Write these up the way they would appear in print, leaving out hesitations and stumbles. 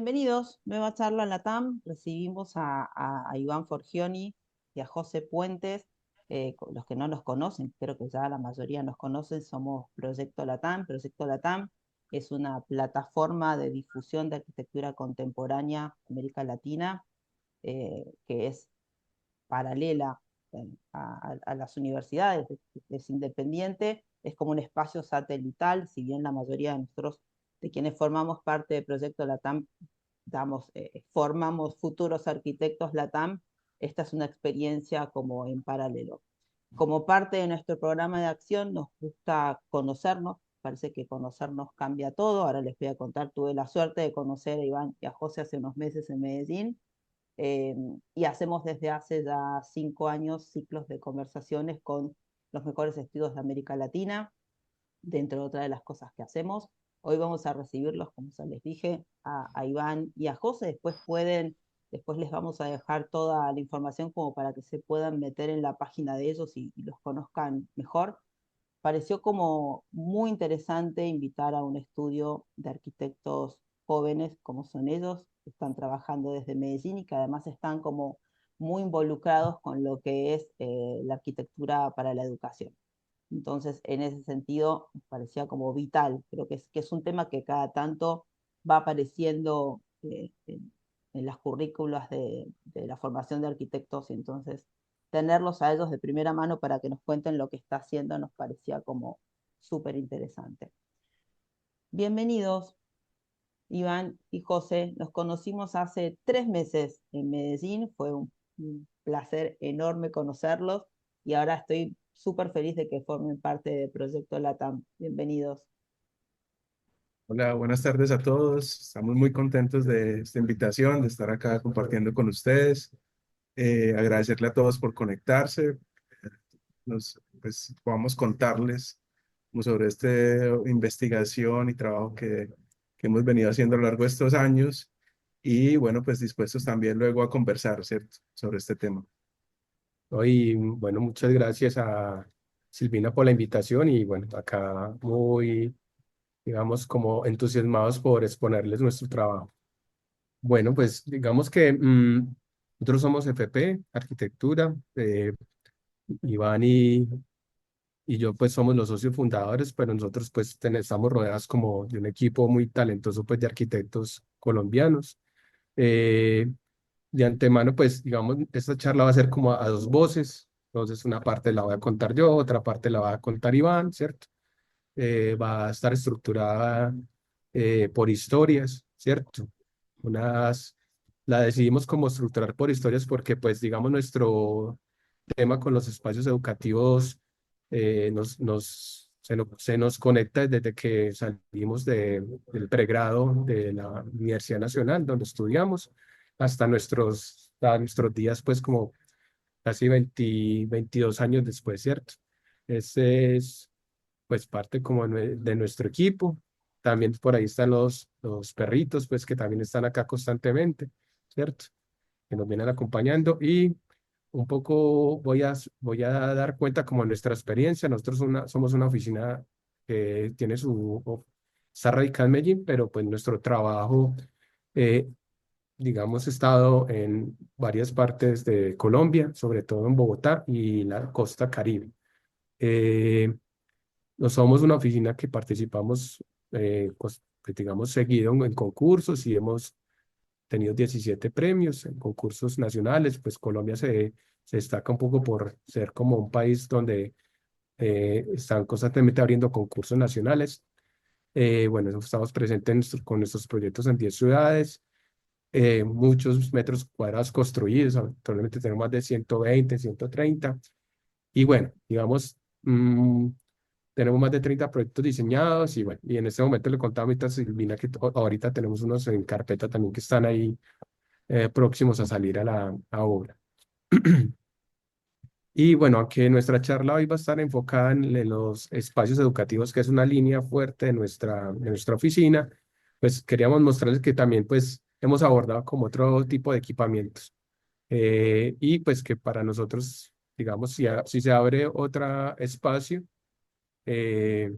Bienvenidos, nueva charla en la TAM. Recibimos a Iván Forgioni y a José Puentes. Los que no nos conocen, creo que ya la mayoría nos conocen, somos Proyecto Latam. Proyecto Latam es una plataforma de difusión de arquitectura contemporánea en América Latina, que es paralela a las universidades, es independiente, es como un espacio satelital. Si bien la mayoría de nosotros, de quienes formamos parte del Proyecto Latam, formamos futuros arquitectos Latam, esta es una experiencia como en paralelo. Como parte de nuestro programa de acción nos gusta conocernos, parece que conocernos cambia todo. Ahora les voy a contar, tuve la suerte de conocer a Iván y a José hace unos meses en Medellín, eh, y hacemos desde hace ya 5 años ciclos de conversaciones con los mejores estudios de América Latina, dentro de otra de las cosas que hacemos. Hoy vamos a recibirlos, como ya les dije, a Iván y a José. Después les vamos a dejar toda la información como para que se puedan meter en la página de ellos y los conozcan mejor. Pareció como muy interesante invitar a un estudio de arquitectos jóvenes como son ellos, que están trabajando desde Medellín y que además están como muy involucrados con lo que es la arquitectura para la educación. Entonces, en ese sentido, me parecía como vital. Creo que es un tema que cada tanto va apareciendo en las currículas de la formación de arquitectos, y entonces tenerlos a ellos de primera mano para que nos cuenten lo que está haciendo nos parecía como súper interesante. Bienvenidos, Iván y José. Nos conocimos hace 3 meses en Medellín. Fue un placer enorme conocerlos y ahora estoy súper feliz de que formen parte del Proyecto LATAM. Bienvenidos. Hola, buenas tardes a todos. Estamos muy contentos de esta invitación, de estar acá compartiendo con ustedes. Agradecerle a todos por conectarse. Pues, podamos contarles como sobre esta investigación y trabajo que hemos venido haciendo a lo largo de estos años. Y bueno, pues dispuestos también luego a conversar, ¿cierto?, sobre este tema. Y bueno, muchas gracias a Silvina por la invitación y bueno, acá muy, digamos, como entusiasmados por exponerles nuestro trabajo. Bueno, pues digamos que nosotros somos FP, Arquitectura, Iván y yo pues somos los socios fundadores, pero nosotros pues estamos rodeados como de un equipo muy talentoso pues de arquitectos colombianos. Eh, de antemano, pues, digamos, esta charla va a ser como a dos voces. Entonces, una parte la voy a contar yo, otra parte la va a contar Iván, ¿cierto? Va a estar estructurada por historias, ¿cierto? Unas, la decidimos como estructurar por historias porque, pues, digamos, nuestro tema con los espacios educativos se nos conecta desde que salimos del pregrado de la Universidad Nacional, donde estudiamos, hasta nuestros días, pues como casi 22 años después, ¿cierto? Ese es, pues, parte como de nuestro equipo. También por ahí están los perritos, pues, que también están acá constantemente, ¿cierto? Que nos vienen acompañando y un poco voy a dar cuenta como nuestra experiencia. Nosotros somos una oficina que tiene está radicada en Medellín, pero pues nuestro trabajo, eh, digamos, ha estado en varias partes de Colombia, sobre todo en Bogotá y la costa Caribe. Eh, no somos una oficina que participamos, pues, digamos, seguido en concursos y hemos tenido 17 premios en concursos nacionales. Pues Colombia se destaca un poco por ser como un país donde están constantemente abriendo concursos nacionales. Bueno, estamos presentes con nuestros proyectos en 10 ciudades, muchos metros cuadrados construidos. Actualmente tenemos más de 120, 130. Y bueno, digamos, tenemos más de 30 proyectos diseñados y bueno, y en este momento le contaba ahorita a Silvina que ahorita tenemos unos en carpeta también que están ahí próximos a salir a la obra. Y bueno, aunque nuestra charla hoy va a estar enfocada en los espacios educativos, que es una línea fuerte de nuestra oficina, pues queríamos mostrarles que también pues hemos abordado como otro tipo de equipamientos. Y pues que para nosotros, digamos, si se abre otro espacio, eh,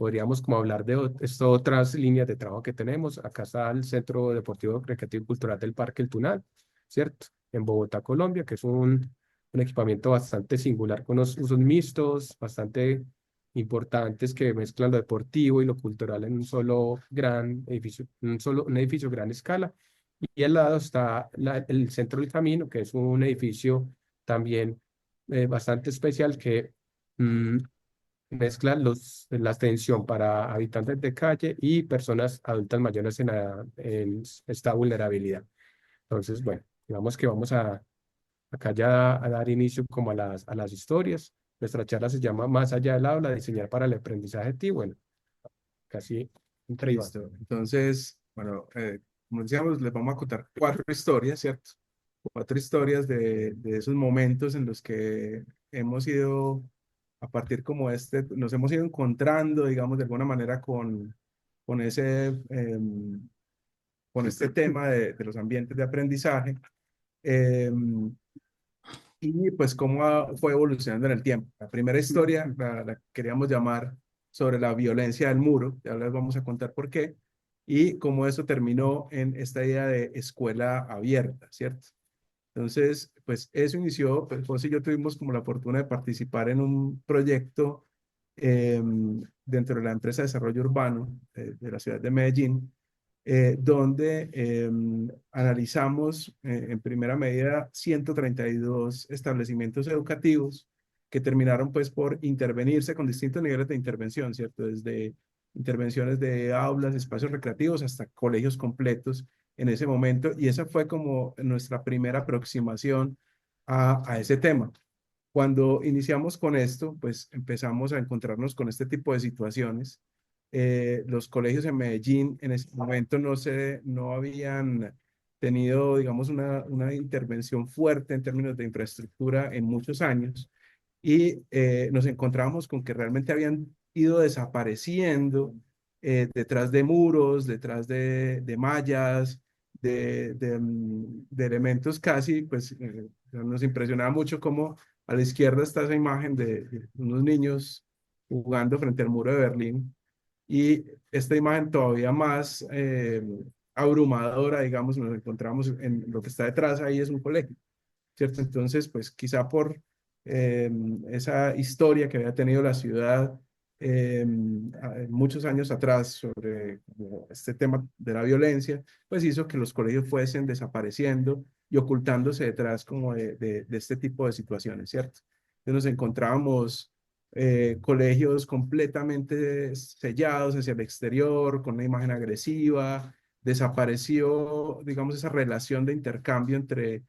podríamos como hablar de estas otras líneas de trabajo que tenemos. Acá está el Centro Deportivo Recreativo y Cultural del Parque El Tunal, ¿cierto? En Bogotá, Colombia, que es un equipamiento bastante singular con unos usos mixtos, bastante importantes que mezclan lo deportivo y lo cultural en un solo gran edificio, un edificio a gran escala. Y al lado está el Centro del Camino, que es un edificio también bastante especial que mm, mezcla la atención para habitantes de calle y personas adultas mayores en esta vulnerabilidad. Entonces, bueno, digamos que vamos acá ya a dar inicio como a las historias. Nuestra charla se llama Más allá del aula, diseñar para el aprendizaje activo. Bueno, casi entre Iván. Listo. Entonces, bueno, como decíamos, les vamos a contar 4 historias, ¿cierto? 4 historias de esos momentos en los que hemos ido, a partir como nos hemos ido encontrando, digamos, de alguna manera con con este tema de los ambientes de aprendizaje. Y pues cómo fue evolucionando en el tiempo. La primera historia la queríamos llamar sobre la violencia del muro, ya les vamos a contar por qué, y cómo eso terminó en esta idea de escuela abierta, ¿cierto? Entonces, pues eso inició, pues José y yo tuvimos como la fortuna de participar en un proyecto dentro de la empresa de desarrollo urbano de la ciudad de Medellín, donde analizamos en primera medida 132 establecimientos educativos que terminaron pues por intervenirse con distintos niveles de intervención, ¿cierto? Desde intervenciones de aulas, espacios recreativos, hasta colegios completos en ese momento, y esa fue como nuestra primera aproximación a ese tema. Cuando iniciamos con esto, pues empezamos a encontrarnos con este tipo de situaciones. Los colegios en Medellín en ese momento no habían tenido, digamos, una intervención fuerte en términos de infraestructura en muchos años, y nos encontramos con que realmente habían ido desapareciendo detrás de muros, detrás de mallas, de elementos casi, pues nos impresionaba mucho cómo a la izquierda está esa imagen de unos niños jugando frente al muro de Berlín, y esta imagen todavía más abrumadora, digamos, nos encontramos en lo que está detrás, ahí es un colegio, ¿cierto? Entonces, pues quizá por eh, esa historia que había tenido la ciudad muchos años atrás sobre como este tema de la violencia, pues hizo que los colegios fuesen desapareciendo y ocultándose detrás como de este tipo de situaciones, ¿cierto? Entonces nos encontrábamos colegios completamente sellados hacia el exterior, con una imagen agresiva, desapareció, digamos, esa relación de intercambio entre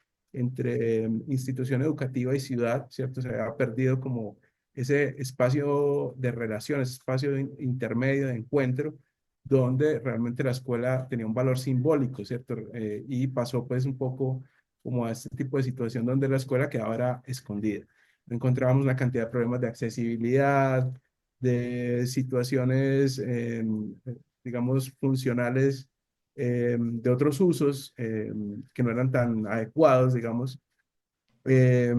institución educativa y ciudad, ¿cierto? Se había perdido como ese espacio de relación, ese espacio intermedio de encuentro, donde realmente la escuela tenía un valor simbólico, ¿cierto? Y pasó pues un poco como a este tipo de situación donde la escuela quedaba era escondida. Encontrábamos una cantidad de problemas de accesibilidad, de situaciones, digamos, funcionales de otros usos que no eran tan adecuados, digamos, eh,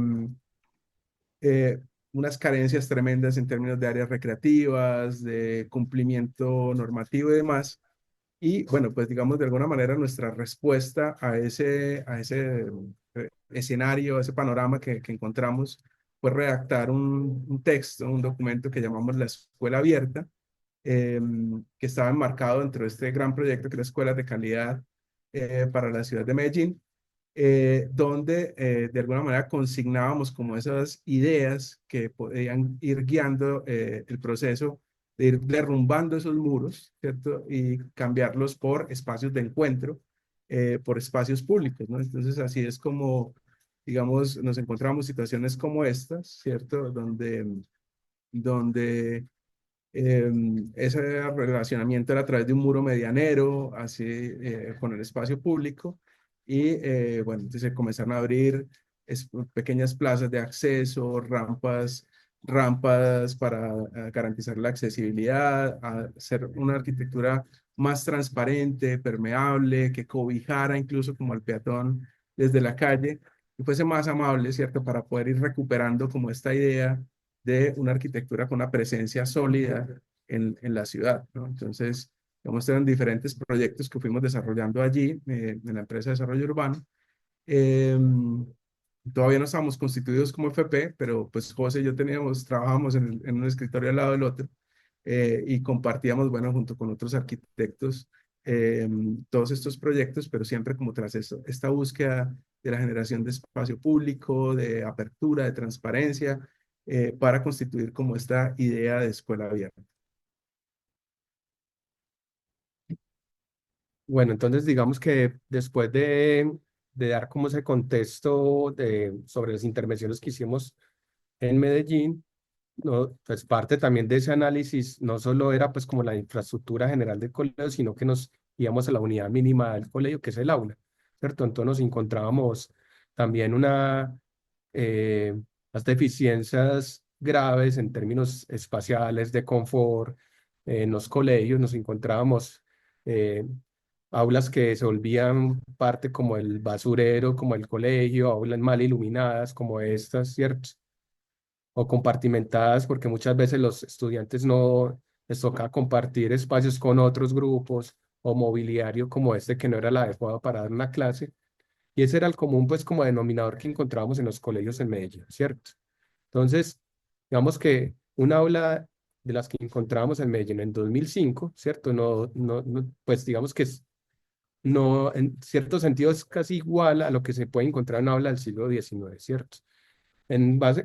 eh, unas carencias tremendas en términos de áreas recreativas, de cumplimiento normativo y demás. Y bueno, pues digamos de alguna manera nuestra respuesta a ese escenario, a ese panorama que encontramos, fue redactar un texto, un documento que llamamos la Escuela Abierta, que estaba enmarcado dentro de este gran proyecto que era Escuelas de Calidad para la ciudad de Medellín, donde de alguna manera consignábamos como esas ideas que podían ir guiando el proceso de ir derrumbando esos muros, ¿cierto? Y cambiarlos por espacios de encuentro, por espacios públicos, ¿no? Entonces así es como, digamos, nos encontramos situaciones como estas, ¿cierto? Donde ese relacionamiento era a través de un muro medianero, así con el espacio público, y bueno, entonces se comenzaron a abrir pequeñas plazas de acceso, rampas para garantizar la accesibilidad, a hacer una arquitectura más transparente, permeable, que cobijara incluso como al peatón desde la calle, y fuese más amable, ¿cierto? Para poder ir recuperando como esta idea de una arquitectura con una presencia sólida en la ciudad, ¿no? Entonces, digamos, eran diferentes proyectos que fuimos desarrollando allí en la empresa de desarrollo urbano. Todavía no estábamos constituidos como FP, pero pues José y yo trabajábamos en un escritorio al lado del otro, y compartíamos, bueno, junto con otros arquitectos, todos estos proyectos, pero siempre como tras esta búsqueda de la generación de espacio público, de apertura, de transparencia, para constituir como esta idea de escuela abierta. Bueno, entonces digamos que después de dar como ese contexto sobre las intervenciones que hicimos en Medellín, no, pues parte también de ese análisis no solo era pues como la infraestructura general del colegio, sino que nos íbamos a la unidad mínima del colegio, que es el aula, ¿cierto? Entonces nos encontrábamos también eh, las deficiencias graves en términos espaciales, de confort, en los colegios nos encontrábamos eh, aulas que se volvían parte como el basurero, como el colegio, aulas mal iluminadas como estas, ¿cierto? O compartimentadas, porque muchas veces los estudiantes no les toca compartir espacios con otros grupos o mobiliario como este que no era el adecuado para dar una clase. Y ese era el común, pues, como denominador que encontrábamos en los colegios en Medellín, ¿cierto? Entonces, digamos que una aula de las que encontrábamos en Medellín en 2005, ¿cierto? Pues digamos que no, en cierto sentido es casi igual a lo que se puede encontrar en una aula del siglo XIX, ¿cierto?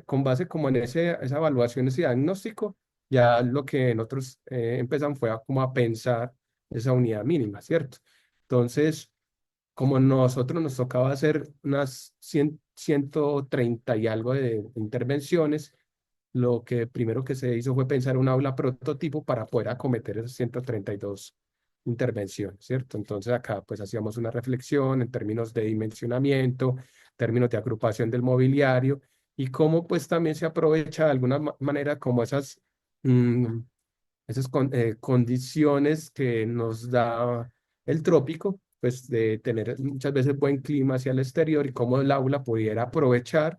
Con base como en esa evaluación, ese diagnóstico, ya lo que nosotros empezamos fue como a pensar esa unidad mínima, ¿cierto? Entonces, como nosotros nos tocaba hacer unas 130 y algo de intervenciones, lo que primero que se hizo fue pensar un aula prototipo para poder acometer esas 132 intervenciones, ¿cierto? Entonces acá pues hacíamos una reflexión en términos de dimensionamiento, términos de agrupación del mobiliario y cómo pues también se aprovecha de alguna manera como mm, esas condiciones que nos da el trópico, pues de tener muchas veces buen clima hacia el exterior y cómo el aula pudiera aprovechar,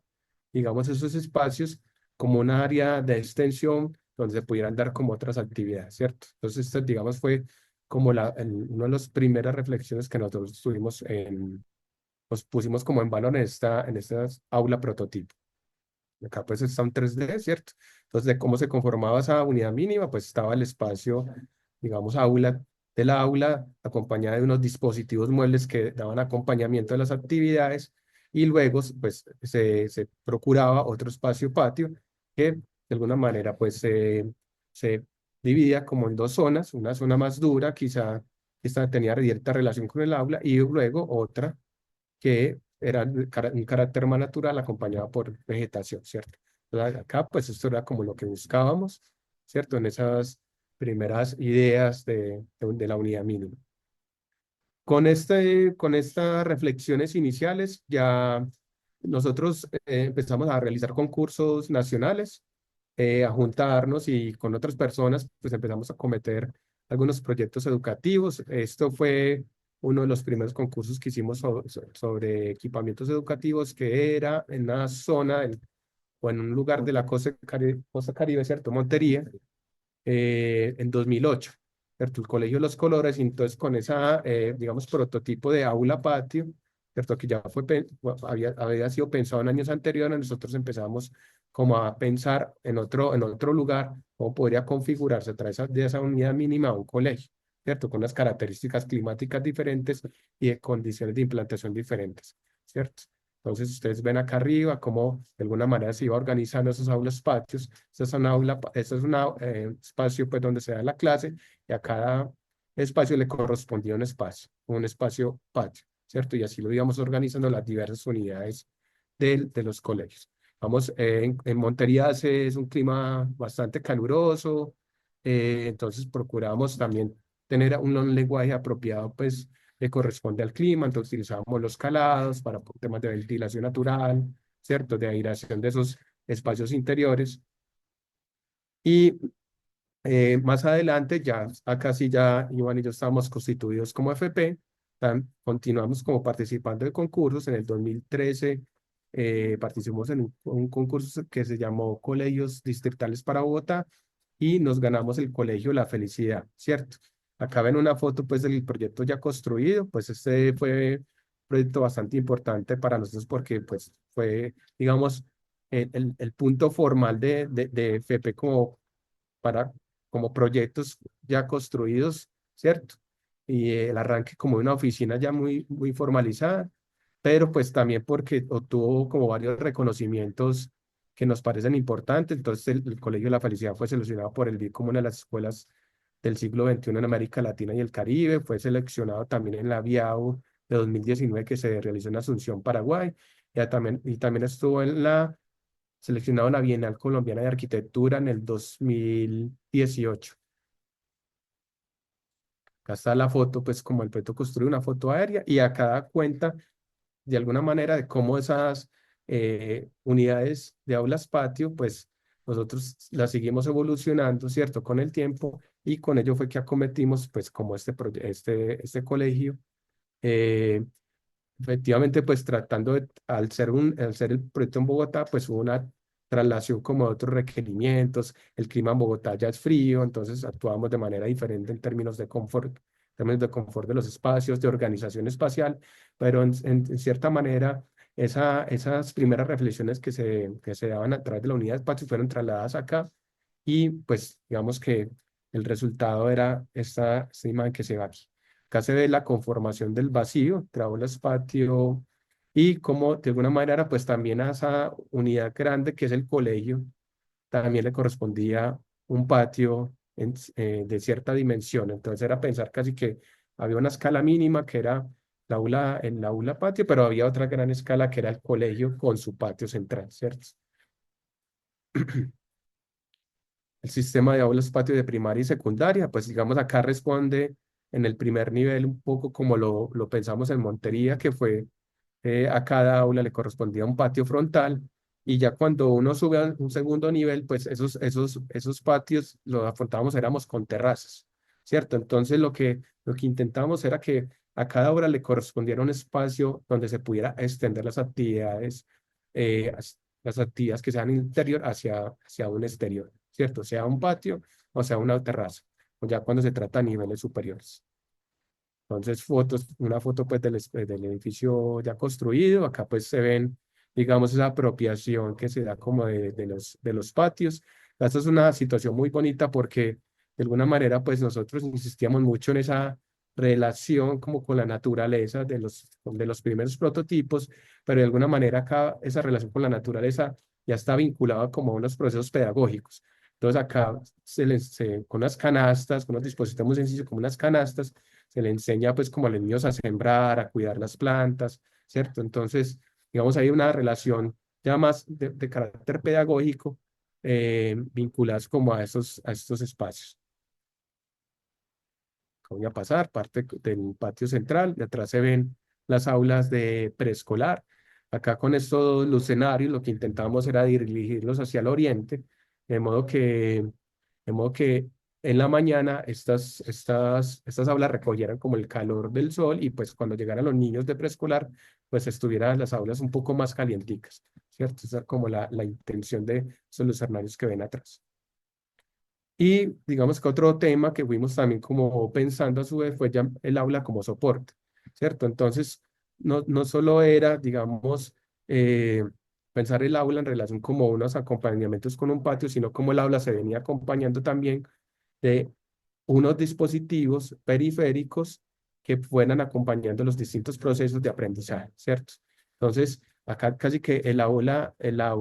digamos, esos espacios como un área de extensión donde se pudieran dar como otras actividades, ¿cierto? Entonces, esto, digamos, fue como una de las primeras reflexiones que nosotros tuvimos nos pusimos como en valor en esta aula prototipo. Acá pues está un 3D, ¿cierto? Entonces, de cómo se conformaba esa unidad mínima, pues estaba el espacio, digamos, aula del aula, acompañada de unos dispositivos muebles que daban acompañamiento de las actividades, y luego, pues, se procuraba otro espacio patio que, de alguna manera, pues, se dividía como en dos zonas, una zona más dura, quizá esta tenía directa relación con el aula, y luego otra que era un carácter más natural acompañado por vegetación, ¿cierto? Entonces, acá, pues esto era como lo que buscábamos, ¿cierto? En esas primeras ideas de la unidad mínima. Con estas reflexiones iniciales, ya nosotros empezamos a realizar concursos nacionales, a juntarnos y con otras personas, pues empezamos a cometer algunos proyectos educativos. Esto fue uno de los primeros concursos que hicimos sobre equipamientos educativos, que era en una zona o en un lugar de la costa Caribe, ¿cierto? Montería, en 2008, ¿cierto? El Colegio de los Colores, y entonces con esa, digamos, prototipo de aula patio, ¿cierto? Que ya había sido pensado en años anteriores, nosotros empezamos como a pensar en otro lugar, cómo podría configurarse a través de esa unidad mínima un colegio, ¿cierto? Con unas características climáticas diferentes y de condiciones de implantación diferentes, ¿cierto? Entonces, ustedes ven acá arriba cómo de alguna manera se iba organizando esos aulas patios. Este es un espacio pues, donde se da la clase, y a cada espacio le correspondía un espacio patio, ¿cierto? Y así lo íbamos organizando las diversas unidades de los colegios. Vamos, en Montería es un clima bastante caluroso, entonces procuramos también tener un lenguaje apropiado, pues, le corresponde al clima, entonces utilizábamos los calados para temas de ventilación natural, ¿cierto? De aireación de esos espacios interiores. Y más adelante, ya acá sí ya Iván y yo estábamos constituidos como FP, continuamos como participando de concursos. En el 2013 participamos en un concurso que se llamó Colegios Distritales para Bogotá, y nos ganamos el colegio La Felicidad, ¿cierto? Acá ven una foto pues del proyecto ya construido, pues este fue un proyecto bastante importante para nosotros porque pues fue, digamos, el punto formal de FEPE para, como proyectos ya construidos, ¿cierto? Y el arranque como de una oficina ya muy formalizada, pero pues también porque obtuvo como varios reconocimientos que nos parecen importantes. Entonces el Colegio de la Felicidad fue seleccionado por el BID como una de las escuelas del siglo XXI en América Latina y el Caribe. Fue seleccionado también en la BIAU de 2019 que se realizó en Asunción, Paraguay. Y también estuvo en la seleccionado en la Bienal Colombiana de Arquitectura en el 2018. Acá está la foto, pues como el proyecto construye una foto aérea y acá da cuenta de alguna manera de cómo esas unidades de aulas patio, pues nosotros las seguimos evolucionando, ¿cierto? Con el tiempo y con ello fue que acometimos pues como este colegio. eh, Efectivamente, pues tratando de, al ser el proyecto en Bogotá, pues hubo una traslación como de otros requerimientos, el clima en Bogotá ya es frío, entonces actuamos de manera diferente en términos de confort de los espacios, de organización espacial, pero en cierta manera esas primeras reflexiones que se daban a través de la unidad de espacios fueron trasladadas acá y pues digamos que el resultado era esta imagen que se ve aquí. Acá se ve la conformación del vacío, trábolas patio, y como de alguna manera, pues también a esa unidad grande que es el colegio, también le correspondía un patio de cierta dimensión. Entonces era pensar casi que había una escala mínima que era el aula patio, pero había otra gran escala que era el colegio con su patio central, ¿cierto? El sistema de aulas patio de primaria y secundaria, pues digamos acá responde en el primer nivel un poco como lo pensamos en Montería, que fue a cada aula le correspondía un patio frontal y ya cuando uno sube a un segundo nivel, pues esos patios los afrontábamos, éramos con terrazas, ¿cierto? Entonces lo que intentábamos era que a cada aula le correspondiera un espacio donde se pudiera extender eh, as- las actividades que sean interior hacia un exterior, ¿cierto? Sea un patio o sea una terraza, o ya cuando se trata a niveles superiores. Entonces, una foto pues del edificio ya construido. Acá pues se ven, digamos, esa apropiación que se da como de los patios. Esta es una situación muy bonita porque de alguna manera pues nosotros insistíamos mucho en esa relación como con la naturaleza de los primeros prototipos, pero de alguna manera acá esa relación con la naturaleza ya está vinculada como a unos procesos pedagógicos. Entonces acá con unas canastas, con unos dispositivos muy sencillos como unas canastas, se le enseña pues como a los niños a sembrar, a cuidar las plantas, ¿cierto? Entonces, digamos, hay una relación ya más de carácter pedagógico vinculadas como a estos espacios. Voy a pasar parte del patio central, de atrás se ven las aulas de preescolar. Acá con estos lucenarios lo que intentamos era dirigirlos hacia el oriente, de modo que, de modo que en la mañana estas aulas recogieran como el calor del sol y pues cuando llegaran los niños de preescolar, pues estuvieran las aulas un poco más calienticas, ¿cierto? Esa es como la intención de esos lucernarios que ven atrás. Y digamos que otro tema que fuimos también como pensando a su vez fue ya el aula como soporte, ¿cierto? Entonces, no solo era, digamos, eh, pensar el aula en relación como unos acompañamientos con un patio, sino como el aula se venía acompañando también de unos dispositivos periféricos que fueran acompañando los distintos procesos de aprendizaje, ¿cierto? Entonces, acá casi que el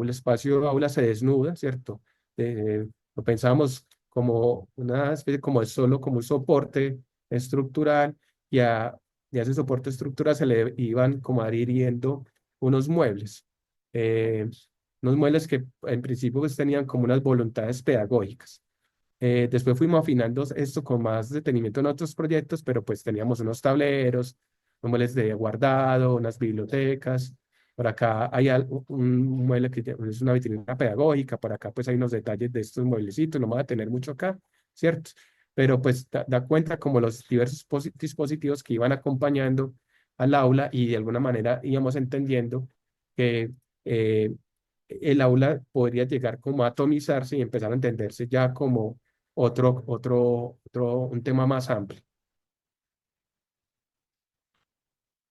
espacio aula se desnuda, ¿cierto? Lo pensamos como una especie como solo como un soporte estructural y a ese soporte estructural se le iban como adhiriendo unos muebles. eh, Unos muebles que en principio pues tenían como unas voluntades pedagógicas. Después fuimos afinando esto con más detenimiento en otros proyectos, pero pues teníamos unos tableros, unos muebles de guardado, unas bibliotecas. Por acá hay un mueble que es una vitrina pedagógica, por acá pues hay unos detalles de estos mueblecitos, no me voy a tener mucho acá, ¿cierto? Pero pues da cuenta como los diversos dispositivos que iban acompañando al aula y de alguna manera íbamos entendiendo que el aula podría llegar como a atomizarse y empezar a entenderse ya como un tema más amplio.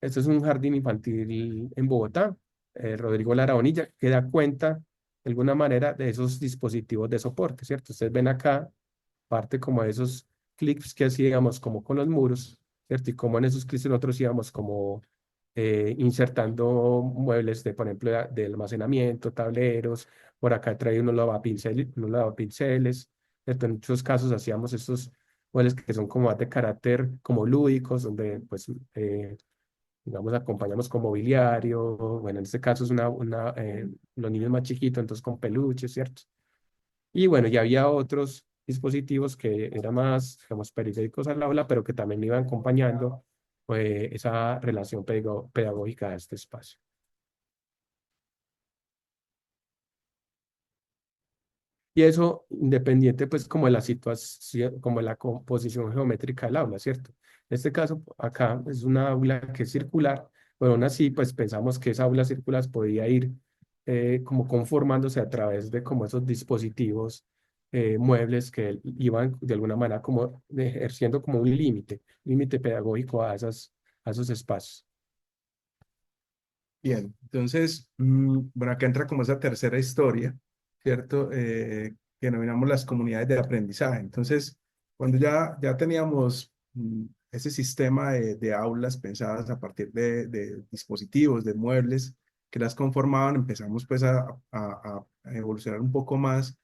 Este es un jardín infantil en Bogotá, Rodrigo Lara Bonilla, que da cuenta de alguna manera de esos dispositivos de soporte, ¿cierto? Ustedes ven acá parte como de esos clics que hacíamos como con los muros, ¿cierto? Y como en esos clics nosotros íbamos como insertando muebles de, por ejemplo, de almacenamiento, tableros, por acá trae unos lavapinceles, ¿cierto? En muchos casos hacíamos estos muebles que son como más de carácter como lúdicos, donde pues digamos, acompañamos con mobiliario, bueno, en este caso es los niños más chiquitos, entonces con peluches, ¿cierto? Y bueno, ya había otros dispositivos que eran más, digamos, periféricos al aula, pero que también iban acompañando esa relación pedagógica de este espacio. Y eso independiente, pues, como de la situación, como de la composición geométrica del aula, ¿cierto? En este caso, acá es una aula que es circular, pero aún así, pues, pensamos que esa aula circular podía ir como conformándose a través de como esos dispositivos muebles que iban de alguna manera como ejerciendo como un límite pedagógico a esos espacios. Bien, entonces, bueno, acá entra como esa tercera historia, ¿cierto? Que denominamos las comunidades de aprendizaje. Entonces, cuando ya teníamos ese sistema de aulas pensadas a partir de dispositivos, de muebles que las conformaban, empezamos pues a evolucionar un poco más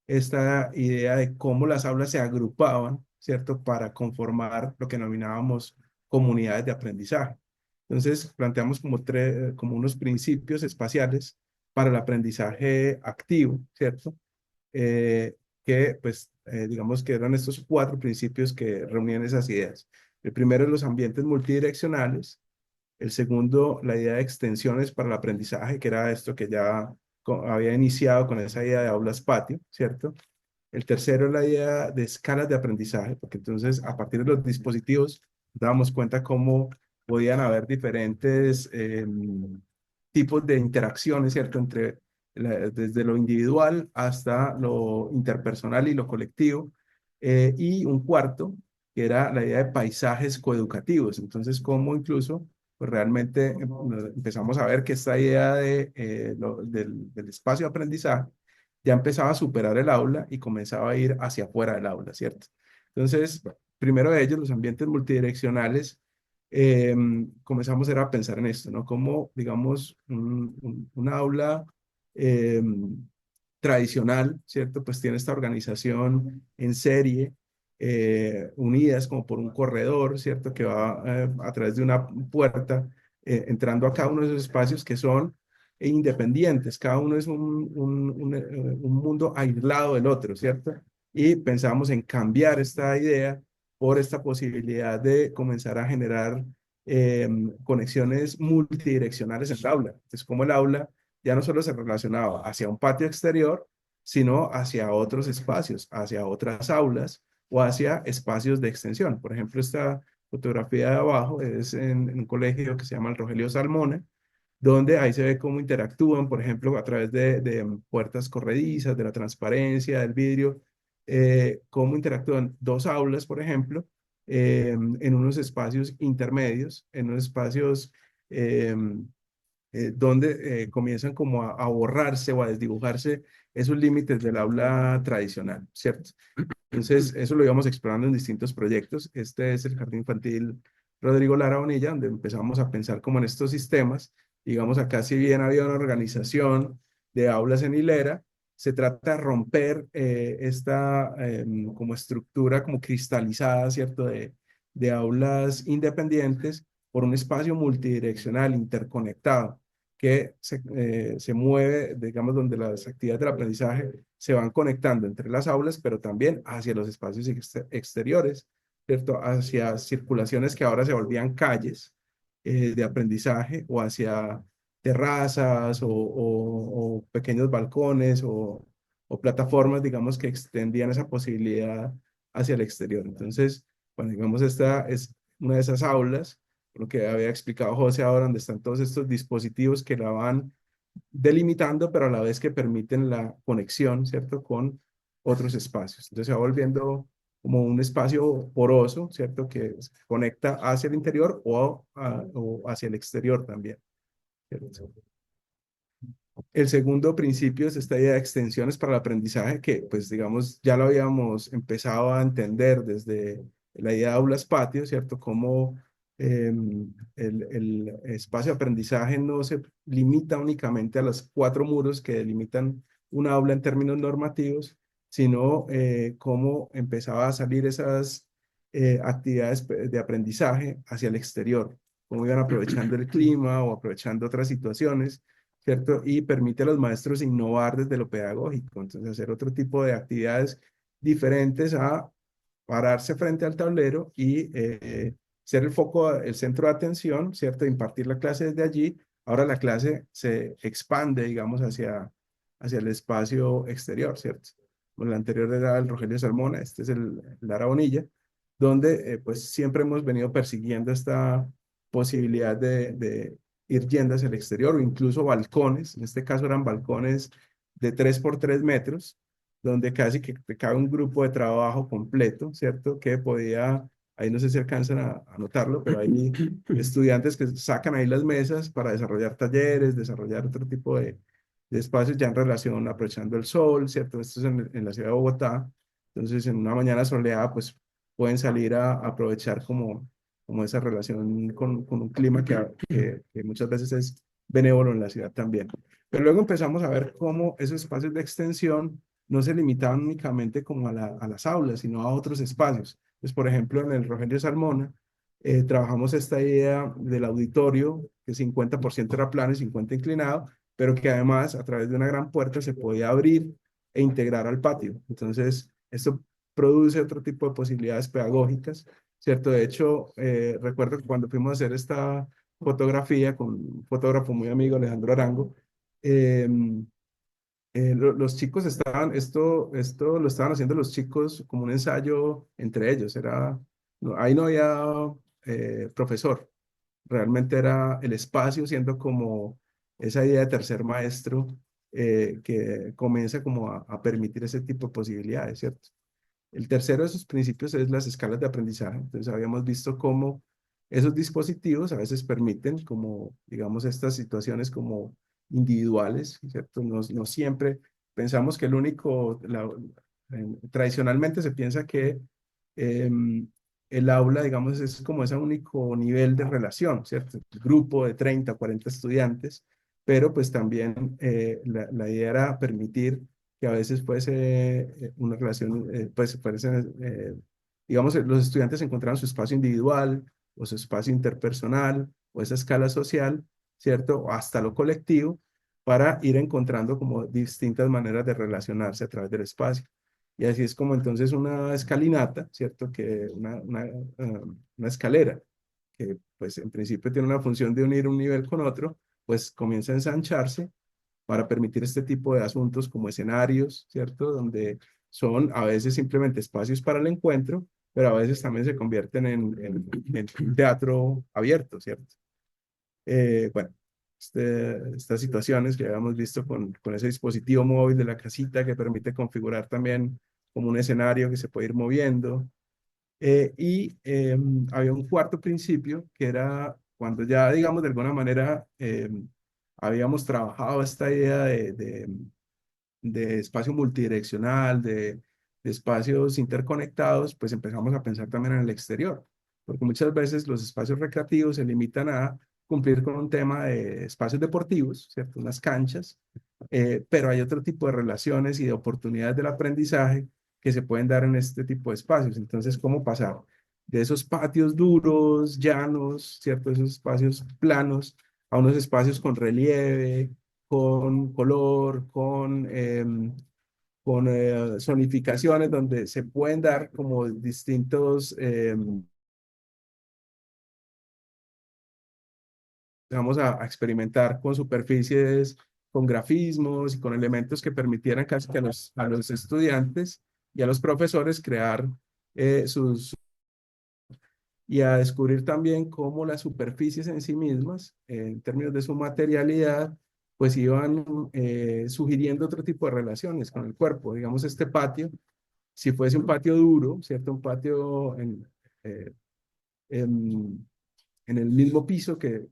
esta idea de cómo las aulas se agrupaban, ¿cierto? Para conformar lo que denominábamos comunidades de aprendizaje. Entonces, planteamos como unos principios espaciales para el aprendizaje activo, ¿cierto? Eh, que, pues, digamos que eran estos cuatro principios que reunían esas ideas. El primero es los ambientes multidireccionales. El segundo, la idea de extensiones para el aprendizaje, que era esto que ya había iniciado con esa idea de aulas patio, ¿cierto? El tercero es la idea de escalas de aprendizaje, porque entonces a partir de los dispositivos dábamos cuenta cómo podían haber diferentes tipos de interacciones, ¿cierto? Desde lo individual hasta lo interpersonal y lo colectivo. Y un cuarto, que era la idea de paisajes coeducativos. Entonces, cómo incluso pues realmente empezamos a ver que esta idea del espacio de aprendizaje ya empezaba a superar el aula y comenzaba a ir hacia afuera del aula, ¿cierto? Entonces, primero de ellos, los ambientes multidireccionales, eh, comenzamos a pensar en esto, ¿no? Como, digamos, un aula eh, tradicional, ¿cierto? Pues tiene esta organización en serie, unidas como por un corredor, ¿cierto? Que va a través de una puerta, entrando a cada uno de esos espacios que son independientes, cada uno es un mundo aislado del otro, ¿cierto? Y pensamos en cambiar esta idea por esta posibilidad de comenzar a generar conexiones multidireccionales en el aula. Entonces, como el aula ya no solo se relacionaba hacia un patio exterior, sino hacia otros espacios, hacia otras aulas o hacia espacios de extensión. Por ejemplo, esta fotografía de abajo es en un colegio que se llama el Rogelio Salmona, donde ahí se ve cómo interactúan, por ejemplo, a través de puertas corredizas, de la transparencia, del vidrio, cómo interactúan dos aulas, por ejemplo, en unos espacios intermedios, en unos espacios eh, donde comienzan como a borrarse o a desdibujarse esos límites del aula tradicional, ¿cierto? Entonces, eso lo íbamos explorando en distintos proyectos. Este es el Jardín Infantil Rodrigo Lara Bonilla, donde empezamos a pensar como en estos sistemas. Digamos, acá si bien había una organización de aulas en hilera, se trata de romper esta como estructura como cristalizada, ¿cierto? De aulas independientes por un espacio multidireccional, interconectado, que se mueve, digamos, donde las actividades del aprendizaje se van conectando entre las aulas, pero también hacia los espacios exteriores, ¿cierto? Hacia circulaciones que ahora se volvían calles de aprendizaje o hacia terrazas o pequeños balcones o plataformas, digamos, que extendían esa posibilidad hacia el exterior. Entonces, bueno, digamos, esta es una de esas aulas, lo que había explicado José ahora, donde están todos estos dispositivos que la van delimitando, pero a la vez que permiten la conexión, ¿cierto? Con otros espacios. Entonces se va volviendo como un espacio poroso, ¿cierto? Que se conecta hacia el interior o hacia el exterior también, ¿cierto? El segundo principio es esta idea de extensiones para el aprendizaje que, pues, digamos, ya lo habíamos empezado a entender desde la idea de aulas patio, ¿cierto? Cómo el espacio de aprendizaje no se limita únicamente a los cuatro muros que delimitan una aula en términos normativos, sino cómo empezaba a salir esas actividades de aprendizaje hacia el exterior, cómo iban aprovechando el clima o aprovechando otras situaciones, ¿cierto? Y permite a los maestros innovar desde lo pedagógico, entonces hacer otro tipo de actividades diferentes a pararse frente al tablero y ser el foco, el centro de atención, ¿cierto? Impartir la clase desde allí. Ahora la clase se expande, digamos, hacia el espacio exterior, ¿cierto? Bueno, el anterior era el Rogelio Salmona, este es el Lara Bonilla, donde pues siempre hemos venido persiguiendo esta posibilidad de ir yendo hacia el exterior o incluso balcones, en este caso eran balcones de 3 por 3 metros, donde casi que te cabe un grupo de trabajo completo, ¿cierto? Que podía, ahí no sé si alcanzan a notarlo, pero hay estudiantes que sacan ahí las mesas para desarrollar talleres, desarrollar otro tipo de espacios ya en relación, aprovechando el sol, ¿cierto? Esto es en la ciudad de Bogotá, entonces en una mañana soleada, pues pueden salir a aprovechar como esa relación con un clima que muchas veces es benévolo en la ciudad también. Pero luego empezamos a ver cómo esos espacios de extensión no se limitaban únicamente como a las aulas, sino a otros espacios. Pues, por ejemplo, en el Rogelio Salmona, trabajamos esta idea del auditorio, que 50% era plano y 50% inclinado, pero que además a través de una gran puerta se podía abrir e integrar al patio. Entonces, esto produce otro tipo de posibilidades pedagógicas, ¿cierto? De hecho, recuerdo que cuando fuimos a hacer esta fotografía con un fotógrafo muy amigo, Alejandro Arango, eh, los chicos esto lo estaban haciendo los chicos como un ensayo entre ellos, ahí no había profesor, realmente era el espacio siendo como esa idea de tercer maestro que comienza como a permitir ese tipo de posibilidades, ¿cierto? El tercero de esos principios es las escalas de aprendizaje. Entonces habíamos visto cómo esos dispositivos a veces permiten como, digamos, estas situaciones como individuales, ¿cierto? No siempre pensamos que tradicionalmente se piensa que el aula, digamos, es como ese único nivel de relación, ¿cierto? El grupo de 30 o 40 estudiantes, pero pues también la idea era permitir que a veces fuese una relación, pues fuese, digamos, los estudiantes encontraran su espacio individual o su espacio interpersonal o esa escala social, ¿cierto? O hasta lo colectivo, para ir encontrando como distintas maneras de relacionarse a través del espacio. Y así es como entonces una escalinata, ¿cierto? Que una escalera, que pues en principio tiene una función de unir un nivel con otro, pues comienza a ensancharse para permitir este tipo de asuntos como escenarios, ¿cierto? Donde son a veces simplemente espacios para el encuentro, pero a veces también se convierten en un teatro abierto, ¿cierto? Bueno, estas situaciones que habíamos visto con ese dispositivo móvil de la casita que permite configurar también como un escenario que se puede ir moviendo. Había un cuarto principio que era cuando ya, digamos, de alguna manera habíamos trabajado esta idea de espacio multidireccional, de espacios interconectados, pues empezamos a pensar también en el exterior, porque muchas veces los espacios recreativos se limitan a cumplir con un tema de espacios deportivos, ¿cierto? Unas canchas, pero hay otro tipo de relaciones y de oportunidades del aprendizaje que se pueden dar en este tipo de espacios. Entonces, ¿cómo pasar de esos patios duros, llanos, ¿cierto? Esos espacios planos a unos espacios con relieve, con color, con zonificaciones donde se pueden dar como distintos, vamos a experimentar con superficies, con grafismos y con elementos que permitieran casi que a los estudiantes y a los profesores crear y a descubrir también cómo las superficies en sí mismas, en términos de su materialidad, pues iban sugiriendo otro tipo de relaciones con el cuerpo. Digamos, este patio, si fuese un patio duro, ¿cierto? Un patio eh, en, en el mismo piso que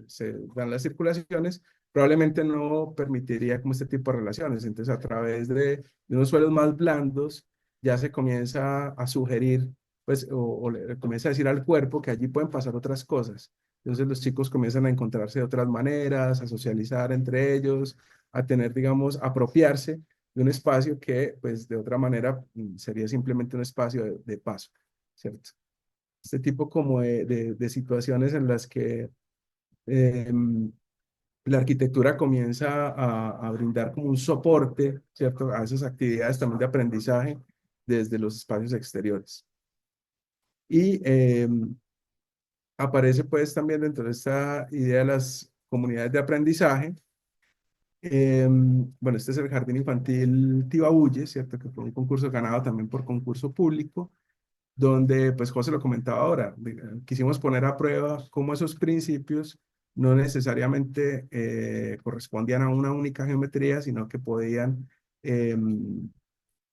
se dan las circulaciones, probablemente no permitiría como este tipo de relaciones. Entonces, a través de unos suelos más blandos, ya se comienza a sugerir, pues, o le comienza a decir al cuerpo que allí pueden pasar otras cosas. Entonces, los chicos comienzan a encontrarse de otras maneras, a socializar entre ellos, a tener, digamos, apropiarse de un espacio que, pues, de otra manera sería simplemente un espacio de paso, ¿cierto? Este tipo como de situaciones en las que eh, la arquitectura comienza a brindar como un soporte, ¿cierto? A esas actividades también de aprendizaje desde los espacios exteriores. Y aparece pues también dentro de esta idea de las comunidades de aprendizaje. Bueno, este es el Jardín Infantil Tibabulle, ¿cierto? Que fue un concurso ganado también por concurso público, donde, pues José lo comentaba ahora, quisimos poner a prueba cómo esos principios no necesariamente correspondían a una única geometría, sino que podían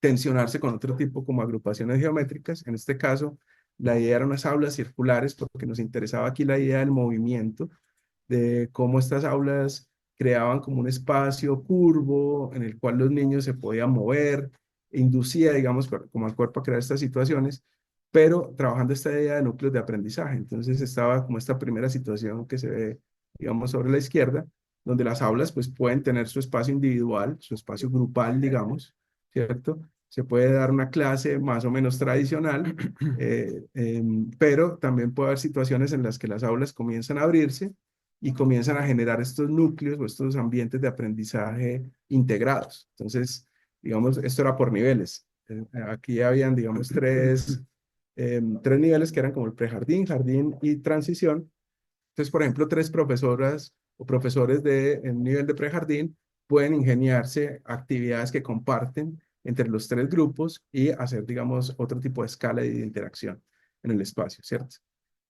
tensionarse con otro tipo como agrupaciones geométricas. En este caso, la idea eran unas aulas circulares, porque nos interesaba aquí la idea del movimiento, de cómo estas aulas creaban como un espacio curvo en el cual los niños se podían mover, inducía, digamos, como al cuerpo a crear estas situaciones, pero trabajando esta idea de núcleos de aprendizaje. Entonces estaba como esta primera situación que se ve, digamos, sobre la izquierda, donde las aulas pues pueden tener su espacio individual, su espacio grupal, digamos, ¿cierto? Se puede dar una clase más o menos tradicional, pero también puede haber situaciones en las que las aulas comienzan a abrirse y comienzan a generar estos núcleos o estos ambientes de aprendizaje integrados. Entonces, digamos, esto era por niveles. Aquí habían, digamos, tres niveles que eran como el prejardín, jardín y transición. Entonces, por ejemplo, tres profesoras o profesores de en nivel de prejardín pueden ingeniarse actividades que comparten entre los tres grupos y hacer, digamos, otro tipo de escala y de interacción en el espacio, ¿cierto?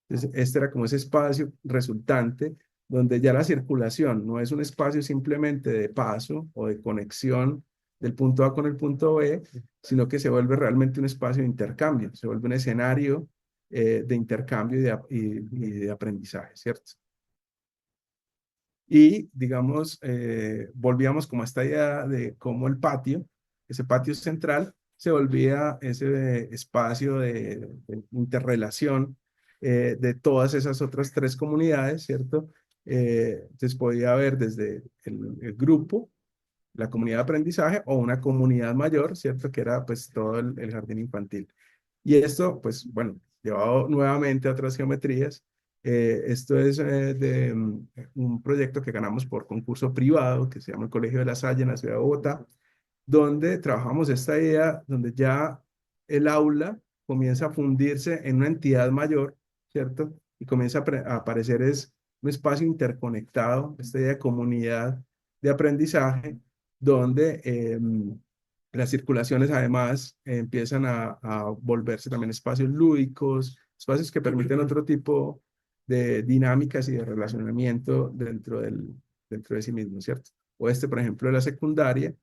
Entonces, este era como ese espacio resultante donde ya la circulación no es un espacio simplemente de paso o de conexión del punto A con el punto B, sino que se vuelve realmente un espacio de intercambio, se vuelve un escenario de intercambio y de aprendizaje, ¿cierto? Y, digamos, volvíamos como a esta idea de cómo el patio, ese patio central, se volvía ese espacio de interrelación de todas esas otras tres comunidades, ¿cierto? Entonces podía haber desde el grupo, la comunidad de aprendizaje o una comunidad mayor, ¿cierto? Que era pues todo el jardín infantil. Y esto, pues bueno, llevado nuevamente a otras geometrías, esto es un proyecto que ganamos por concurso privado, que se llama el Colegio de la Salle en la ciudad de Bogotá, donde trabajamos esta idea, donde ya el aula comienza a fundirse en una entidad mayor, ¿cierto? Y comienza a aparecer es un espacio interconectado, esta idea de comunidad de aprendizaje, donde las circulaciones además empiezan a volverse también espacios lúdicos, espacios que permiten otro tipo de dinámicas y de relacionamiento dentro de sí mismo, ¿cierto? O este, por ejemplo, de la secundaria,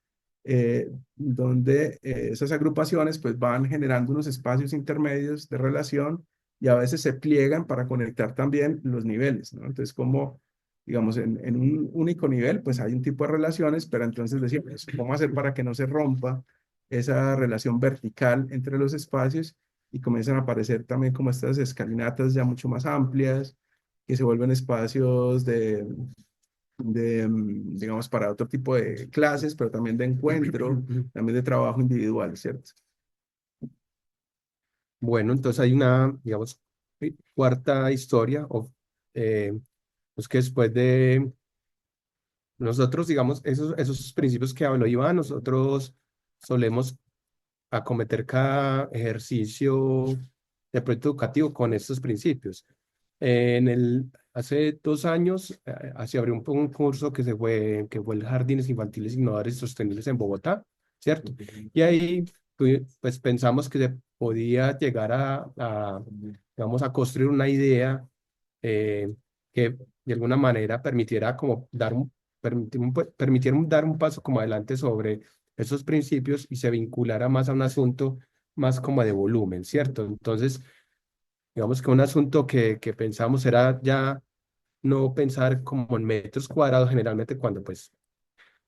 donde esas agrupaciones pues van generando unos espacios intermedios de relación y a veces se pliegan para conectar también los niveles, ¿no? Entonces, como, digamos, en un único nivel, pues hay un tipo de relaciones, pero entonces decimos, ¿cómo hacer para que no se rompa esa relación vertical entre los espacios? Y comienzan a aparecer también como estas escalinatas ya mucho más amplias, que se vuelven espacios digamos, para otro tipo de clases, pero también de encuentro, también de trabajo individual, ¿cierto? Bueno, entonces hay una, digamos, cuarta historia, pues que después de nosotros, digamos, esos principios que habló Iván, nosotros solemos acometer cada ejercicio de proyecto educativo con estos principios. Hace 2 años se abrió un curso que fue el Jardines Infantiles Innovadores y Sostenibles en Bogotá, ¿cierto? Y ahí pues pensamos que se podía llegar digamos, a construir una idea que de alguna manera permitiera como dar permitieron dar un paso como adelante sobre esos principios y se vinculara más a un asunto más como de volumen, ¿cierto? Entonces, digamos que un asunto que pensamos era ya no pensar como en metros cuadrados, generalmente cuando pues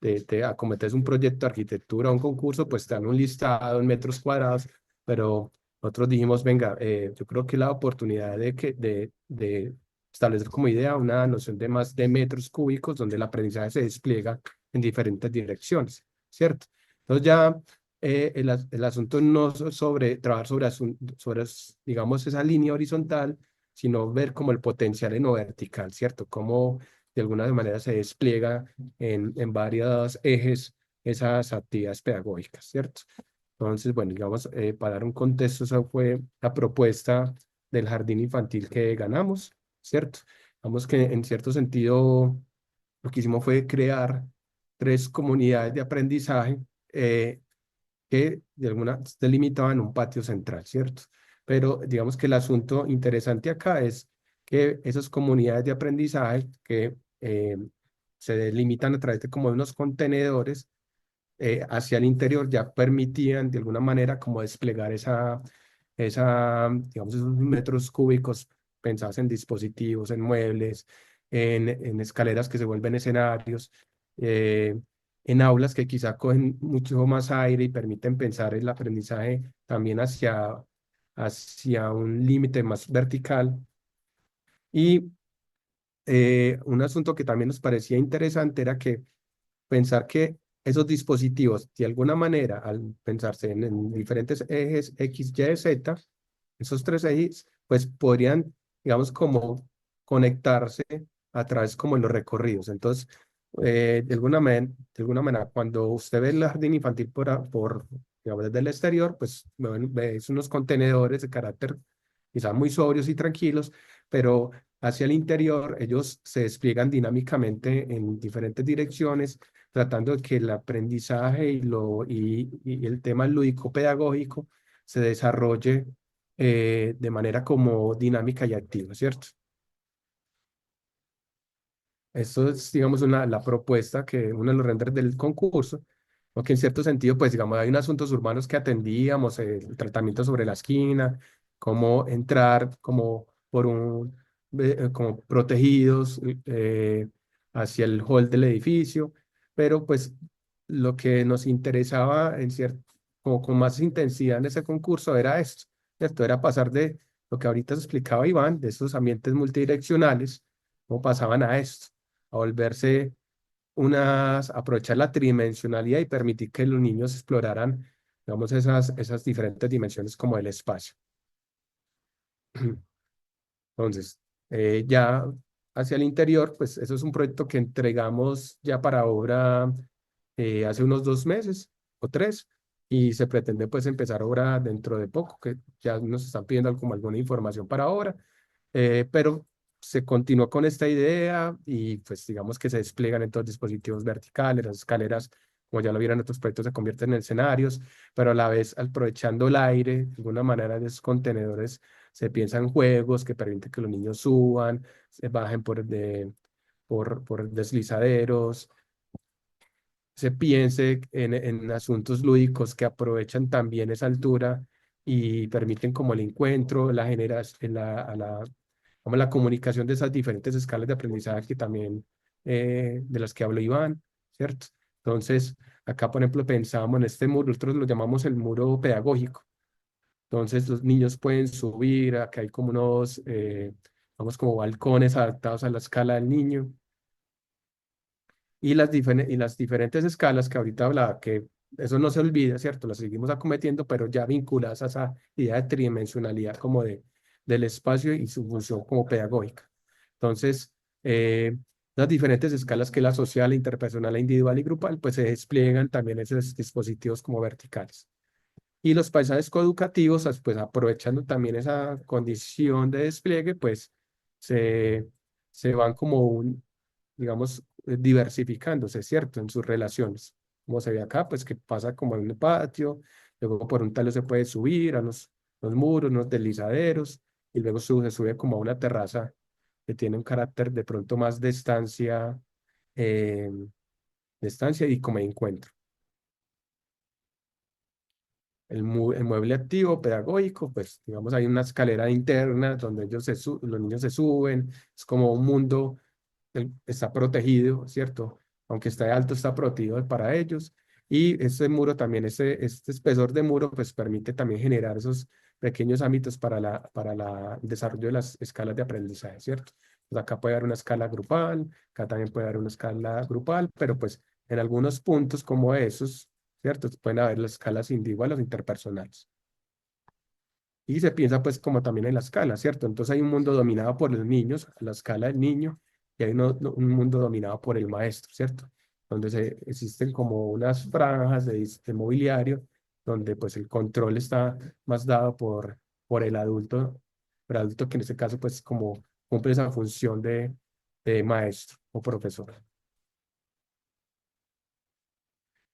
te acometes un proyecto de arquitectura, un concurso, pues te dan un listado en metros cuadrados, pero nosotros dijimos, venga, yo creo que la oportunidad de establecer como idea una noción de más de metros cúbicos donde el aprendizaje se despliega en diferentes direcciones, ¿cierto? Entonces ya el asunto no es sobre trabajar sobre, digamos, esa línea horizontal, sino ver como el potencial en lo vertical, ¿cierto? Cómo de alguna manera se despliega en varios ejes esas actividades pedagógicas, ¿cierto? Entonces, bueno, digamos, para dar un contexto, esa fue la propuesta del jardín infantil que ganamos, ¿cierto? Digamos que en cierto sentido lo que hicimos fue crear 3 comunidades de aprendizaje que de alguna delimitaban un patio central, ¿cierto? Pero digamos que el asunto interesante acá es que esas comunidades de aprendizaje que se delimitan a través de como de unos contenedores hacia el interior ya permitían de alguna manera como desplegar digamos, esos metros cúbicos pensados en dispositivos, en muebles, en escaleras que se vuelven escenarios, eh, en aulas que quizá cogen mucho más aire y permiten pensar el aprendizaje también hacia un límite más vertical. Y un asunto que también nos parecía interesante era que pensar que esos dispositivos, de alguna manera, al pensarse en diferentes ejes X, Y, Z, esos 3 ejes, pues podrían, digamos, como conectarse a través como de los recorridos. Entonces, de alguna manera, cuando usted ve el jardín infantil digamos, desde el exterior, pues ves unos contenedores de carácter quizá muy sobrios y tranquilos, pero hacia el interior ellos se despliegan dinámicamente en diferentes direcciones tratando de que el aprendizaje y el tema lúdico-pedagógico se desarrolle de manera como dinámica y activa, ¿cierto? Esto es, digamos, la propuesta que uno de los renders del concurso, porque en cierto sentido, pues, digamos, hay unos asuntos urbanos que atendíamos, el tratamiento sobre la esquina, cómo entrar como como protegidos hacia el hall del edificio, pero pues lo que nos interesaba como con más intensidad en ese concurso era esto, ¿cierto? Era pasar de lo que ahorita se explicaba Iván, de esos ambientes multidireccionales, cómo pasaban a esto a volverse aprovechar la tridimensionalidad y permitir que los niños exploraran, digamos, esas diferentes dimensiones como el espacio. Entonces, ya hacia el interior, pues eso es un proyecto que entregamos ya para obra hace unos 2 meses o 3 y se pretende pues empezar obra dentro de poco, que ya nos están pidiendo como alguna información para obra, pero se continúa con esta idea y pues digamos que se despliegan en todos los dispositivos verticales, las escaleras, como ya lo vieron en otros proyectos, se convierten en escenarios, pero a la vez aprovechando el aire, de alguna manera de esos contenedores se piensan juegos que permiten que los niños suban, se bajen por deslizaderos, se piense en asuntos lúdicos que aprovechan también esa altura y permiten como el encuentro, como la comunicación de esas diferentes escalas de aprendizaje que también de las que habló Iván, ¿cierto? Entonces, acá, por ejemplo, pensábamos en este muro, nosotros lo llamamos el muro pedagógico. Entonces los niños pueden subir, acá hay como vamos como balcones adaptados a la escala del niño. Y las diferentes escalas que ahorita hablaba, que eso no se olvida, ¿cierto? Las seguimos acometiendo, pero ya vinculadas a esa idea de tridimensionalidad como del espacio y su función como pedagógica. Entonces, las diferentes escalas que la social, la interpersonal, la individual y grupal, pues se despliegan también esos dispositivos como verticales. Y los paisajes coeducativos, pues aprovechando también esa condición de despliegue, pues se, se van digamos, diversificándose, ¿cierto? En sus relaciones. Como se ve acá, pues que pasa como en un patio, luego por un tallo se puede subir a los muros, unos deslizaderos, y luego se sube como a una terraza que tiene un carácter de pronto más de estancia eh, de estancia y como de encuentro. El mueble activo pedagógico, pues digamos hay una escalera interna donde los niños se suben, es como un mundo, está protegido, ¿cierto? Aunque está alto, está protegido para ellos. Y ese muro también, este espesor de muro, pues permite también generar esos pequeños ámbitos el desarrollo de las escalas de aprendizaje, ¿cierto? Pues acá puede haber una escala grupal, acá también puede haber una escala grupal, pero pues en algunos puntos como esos, ¿cierto? Pueden haber las escalas individuales o interpersonales. Y se piensa pues como también en la escala, ¿cierto? Entonces hay un mundo dominado por los niños, la escala del niño, y hay un mundo dominado por el maestro, ¿cierto? Donde existen como unas franjas de mobiliario, donde pues el control está más dado por el adulto que en este caso pues como cumple esa función de maestro o profesor.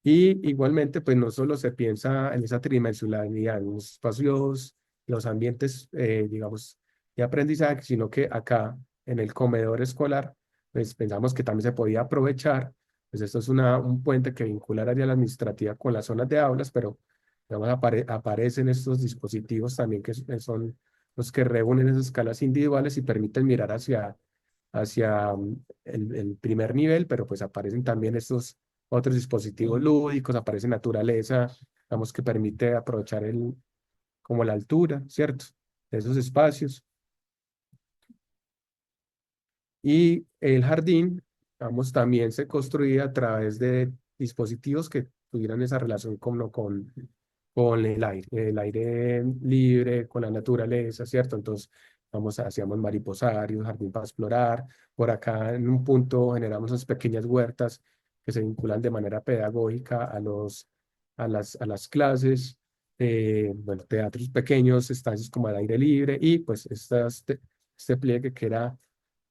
Y igualmente, pues no solo se piensa en esa tridimensionalidad, en los espacios, los ambientes, digamos, de aprendizaje, sino que acá en el comedor escolar, pues pensamos que también se podía aprovechar, pues esto es un puente que vincula el área administrativa con las zonas de aulas, pero digamos, aparecen estos dispositivos también son los que reúnen esas escalas individuales y permiten mirar hacia el primer nivel, pero pues aparecen también estos otros dispositivos lúdicos, aparece naturaleza, digamos que permite aprovechar como la altura, ¿cierto? De esos espacios. Y el jardín, digamos, también se construía a través de dispositivos que tuvieran esa relación con el aire libre, con la naturaleza, ¿cierto? Entonces, vamos, hacíamos mariposarios, jardín para explorar. Por acá, en un punto, generamos unas pequeñas huertas que se vinculan de manera pedagógica a las clases. Bueno, teatros pequeños, estancias como al aire libre y pues este pliegue que era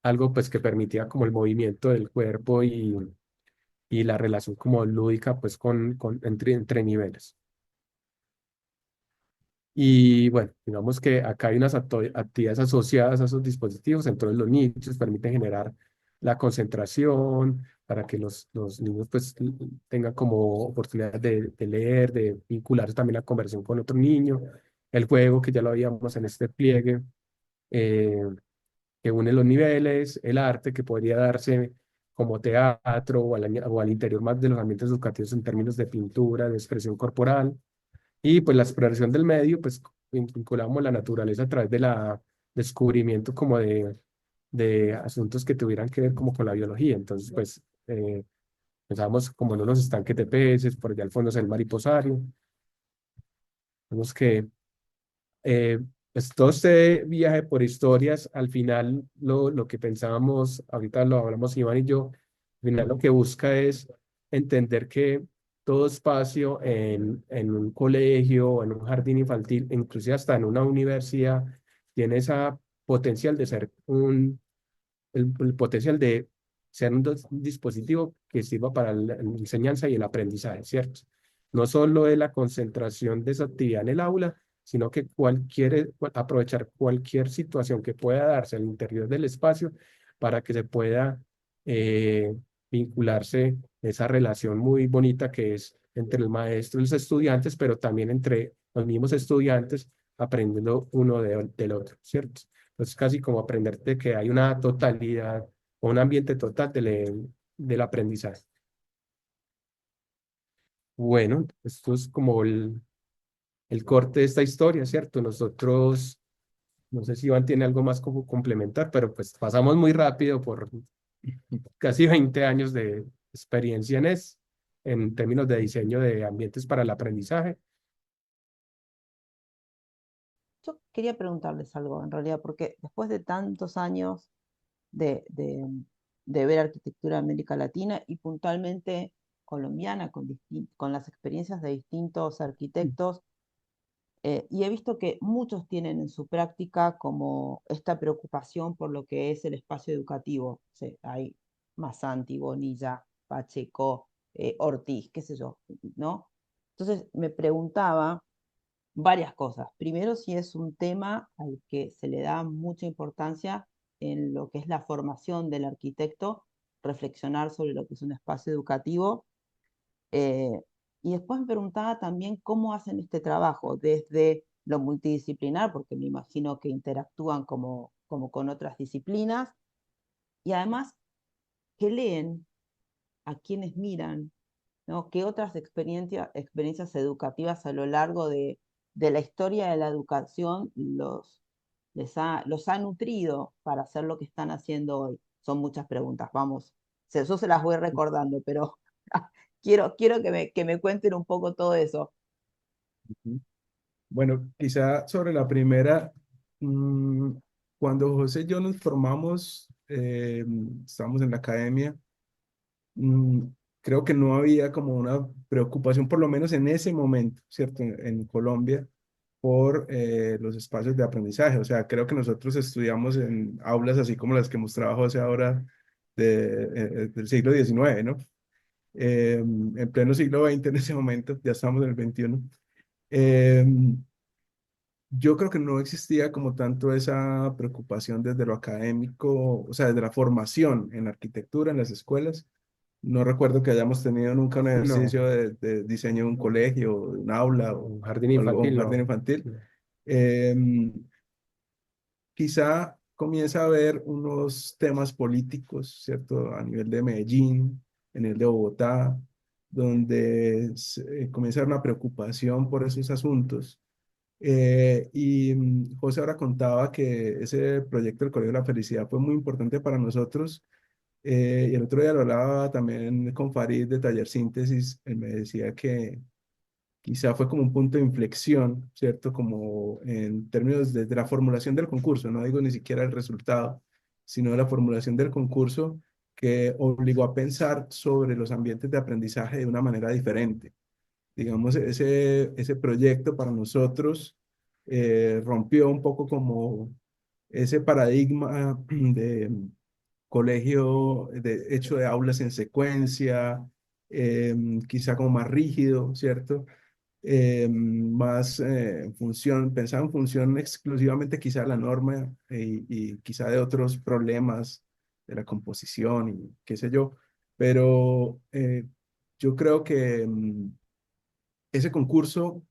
algo pues que permitía como el movimiento del cuerpo y la relación como lúdica pues entre niveles. Y bueno, digamos que acá hay unas actividades asociadas a esos dispositivos, entonces los nichos permiten generar la concentración para que los niños pues tengan como oportunidad de leer, de vincularse también la conversación con otro niño, el juego que ya lo habíamos en este pliegue, eh, que une los niveles, el arte que podría darse como teatro o al interior más de los ambientes educativos en términos de pintura, de expresión corporal, y pues la exploración del medio, pues vinculamos la naturaleza a través de la descubrimiento como de asuntos que tuvieran que ver como con la biología. Entonces, pues pensamos como en unos estanques de peces, por allá al fondo es el mariposario. Vemos que pues todo este viaje por historias, al final lo que pensábamos, ahorita lo hablamos Iván y yo, al final lo que busca es entender que todo espacio en un colegio, en un jardín infantil, inclusive hasta en una universidad, tiene esa potencial de ser el potencial de ser un dispositivo que sirva para la enseñanza y el aprendizaje, ¿cierto? No solo es la concentración de esa actividad en el aula, sino que aprovechar cualquier situación que pueda darse al interior del espacio para que se pueda eh, vincularse esa relación muy bonita que es entre el maestro y los estudiantes, pero también entre los mismos estudiantes aprendiendo uno del otro, ¿cierto? Entonces, casi como aprender de que hay una totalidad o un ambiente total del aprendizaje. Bueno, esto es como el corte de esta historia, ¿cierto? Nosotros, no sé si Iván tiene algo más como complementar, pero pues pasamos muy rápido por casi 20 años de experiencia en términos de diseño de ambientes para el aprendizaje. Yo quería preguntarles algo, en realidad, porque después de tantos años de, de- de ver arquitectura de América Latina y puntualmente colombiana, con las experiencias de distintos arquitectos, y he visto que muchos tienen en su práctica como esta preocupación por lo que es el espacio educativo. Sí, hay Masanti, Bonilla, Pacheco, Ortiz, qué sé yo, ¿no? Entonces me preguntaba varias cosas. Primero, si es un tema al que se le da mucha importancia en lo que es la formación del arquitecto reflexionar sobre lo que es un espacio educativo. Eh, y después me preguntaba también cómo hacen este trabajo desde lo multidisciplinar, porque me imagino que interactúan como con otras disciplinas, y además qué leen, a quiénes miran, ¿no? ¿Qué otras experiencias educativas a lo largo de la historia de la educación los ha nutrido para hacer lo que están haciendo hoy? Son muchas preguntas, vamos, yo se las voy recordando, pero quiero que me cuenten un poco todo eso. Ujú. Bueno, quizá sobre la primera, cuando José y yo nos formamos, estábamos en la academia. mm, Creo que no había como una preocupación, por lo menos en ese momento, ¿cierto? En Colombia, por los espacios de aprendizaje. O sea, creo que nosotros estudiamos en aulas así como las que mostraba José ahora del siglo XIX, ¿no? En pleno siglo XX en ese momento, ya estamos en el XXI. Eh, yo creo que no existía como tanto esa preocupación desde lo académico, o sea, desde la formación en arquitectura en las escuelas. No recuerdo que hayamos tenido nunca un No, ejercicio de diseño de un colegio, de un aula un jardín o un infantil, jardín no. infantil. Em, Quizá comienza a haber unos temas políticos, ¿cierto? A nivel de Medellín, a nivel de Bogotá, donde comienza a haber una preocupación por esos asuntos. José ahora contaba que ese proyecto del Colegio de la Felicidad fue muy importante para nosotros. Y el otro día lo hablaba también con Farid de Taller Síntesis. Él me decía que quizá fue como un punto de inflexión, ¿cierto? Como en términos de la formulación del concurso, no digo ni siquiera el resultado, sino de la formulación del concurso que obligó a pensar sobre los ambientes de aprendizaje de una manera diferente. Digamos, ese proyecto para nosotros rompió un poco como ese paradigma de colegio hecho de aulas en secuencia, quizá como más rígido, ¿cierto? Más en función, pensaba en función exclusivamente quizá de la norma y quizá de otros problemas de la composición y qué sé yo, pero yo creo que ese concurso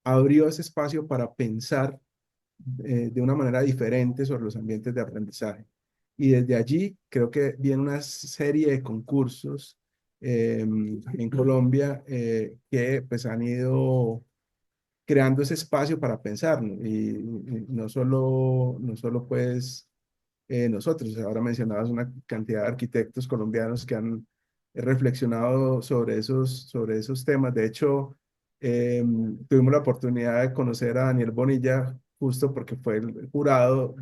abrió ese espacio para pensar de una manera diferente sobre los ambientes de aprendizaje. Y desde allí creo que viene una serie de concursos en Colombia que pues han ido creando ese espacio para pensar, ¿no? Y no solo pues nosotros, ahora mencionabas una cantidad de arquitectos colombianos que han reflexionado sobre esos temas. De hecho, tuvimos la oportunidad de conocer a Daniel Bonilla justo porque fue el jurado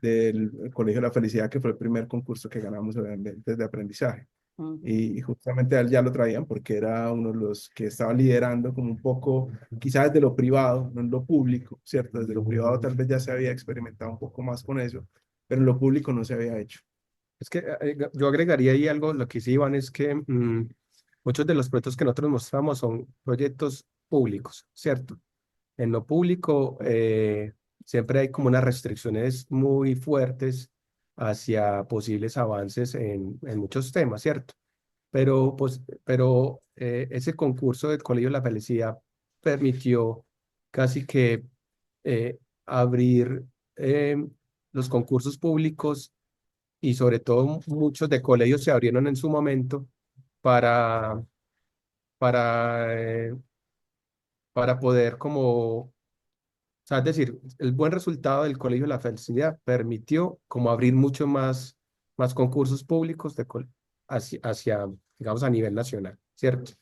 del Colegio de la Felicidad, que fue el primer concurso que ganamos en ambientes de aprendizaje. Ujú. Y justamente a él ya lo traían porque era uno de los que estaba liderando como un poco, quizás desde lo privado, no en lo público, ¿cierto? Desde lo privado tal vez ya se había experimentado un poco más con eso, pero en lo público no se había hecho. Es que yo agregaría ahí algo, lo que sí, Iván, es que muchos de los proyectos que nosotros mostramos son proyectos públicos, ¿cierto? En lo público siempre hay como unas restricciones muy fuertes hacia posibles avances en muchos temas, ¿cierto? Pero ese concurso del Colegio de la Felicidad permitió casi que abrir eh, los concursos públicos y sobre todo muchos de colegios se abrieron en su momento para, para, eh, para poder como, o sea, es decir, el buen resultado del Colegio de la Felicidad permitió como abrir mucho más concursos públicos hacia, digamos, a nivel nacional, ¿cierto?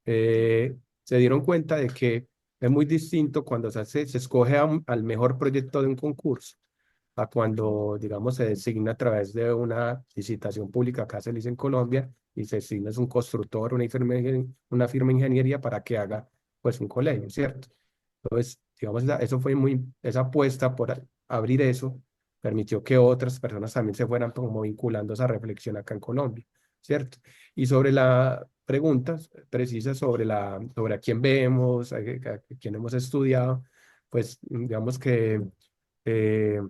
Se dieron cuenta de que es muy distinto cuando se escoge al mejor proyecto de un concurso a cuando, digamos, se designa a través de una licitación pública, acá se le dice en Colombia, y se designa es un constructor, una firma de ingeniería para que haga, pues, un colegio, ¿cierto? Entonces, digamos, eso fue esa apuesta por abrir eso, permitió que otras personas también se fueran como vinculando a esa reflexión acá en Colombia, ¿cierto? Y sobre la pregunta precisa sobre a quién vemos, a quién hemos estudiado, pues digamos que eh,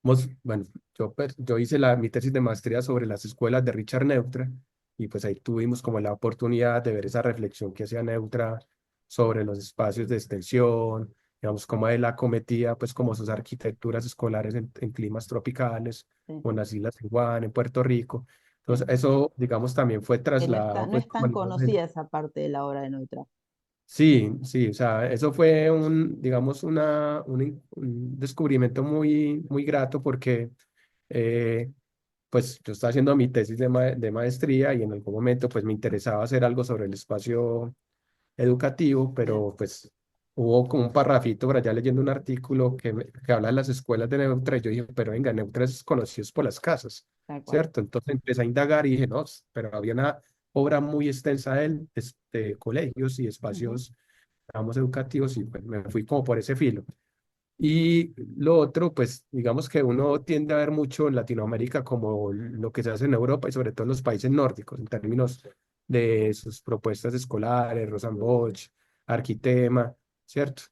Bueno, yo hice mi tesis de maestría sobre las escuelas de Richard Neutra y pues ahí tuvimos como la oportunidad de ver esa reflexión que hacía Neutra sobre los espacios de extensión, digamos, cómo él acometía pues como sus arquitecturas escolares en climas tropicales, Sí, como en las Islas de Guam, en Puerto Rico. Entonces sí. eso, digamos, también fue Que trasladado no pues es como tan a nivel. conocida esa parte de la obra de Neutra. Sí, sí, o sea, eso fue digamos, un descubrimiento muy, muy grato porque eh, pues yo estaba haciendo mi tesis de maestría y en algún momento pues me interesaba hacer algo sobre el espacio educativo, Bien, pero pues hubo como un parrafito por allá leyendo un artículo que habla de las escuelas de Neutra y yo dije, pero venga, Neutra es conocido por las casas, tal cual. ¿cierto? Entonces empecé a indagar y dije, no, pero había una obra muy extensa de él, de colegios y Ujú. espacios, digamos, educativos y pues me fui como por ese filo. Y lo otro, pues digamos que uno tiende a ver mucho en Latinoamérica como lo que se hace en Europa y sobre todo en los países nórdicos en términos de sus propuestas escolares, Rosenbosch, Arquitema, ¿cierto?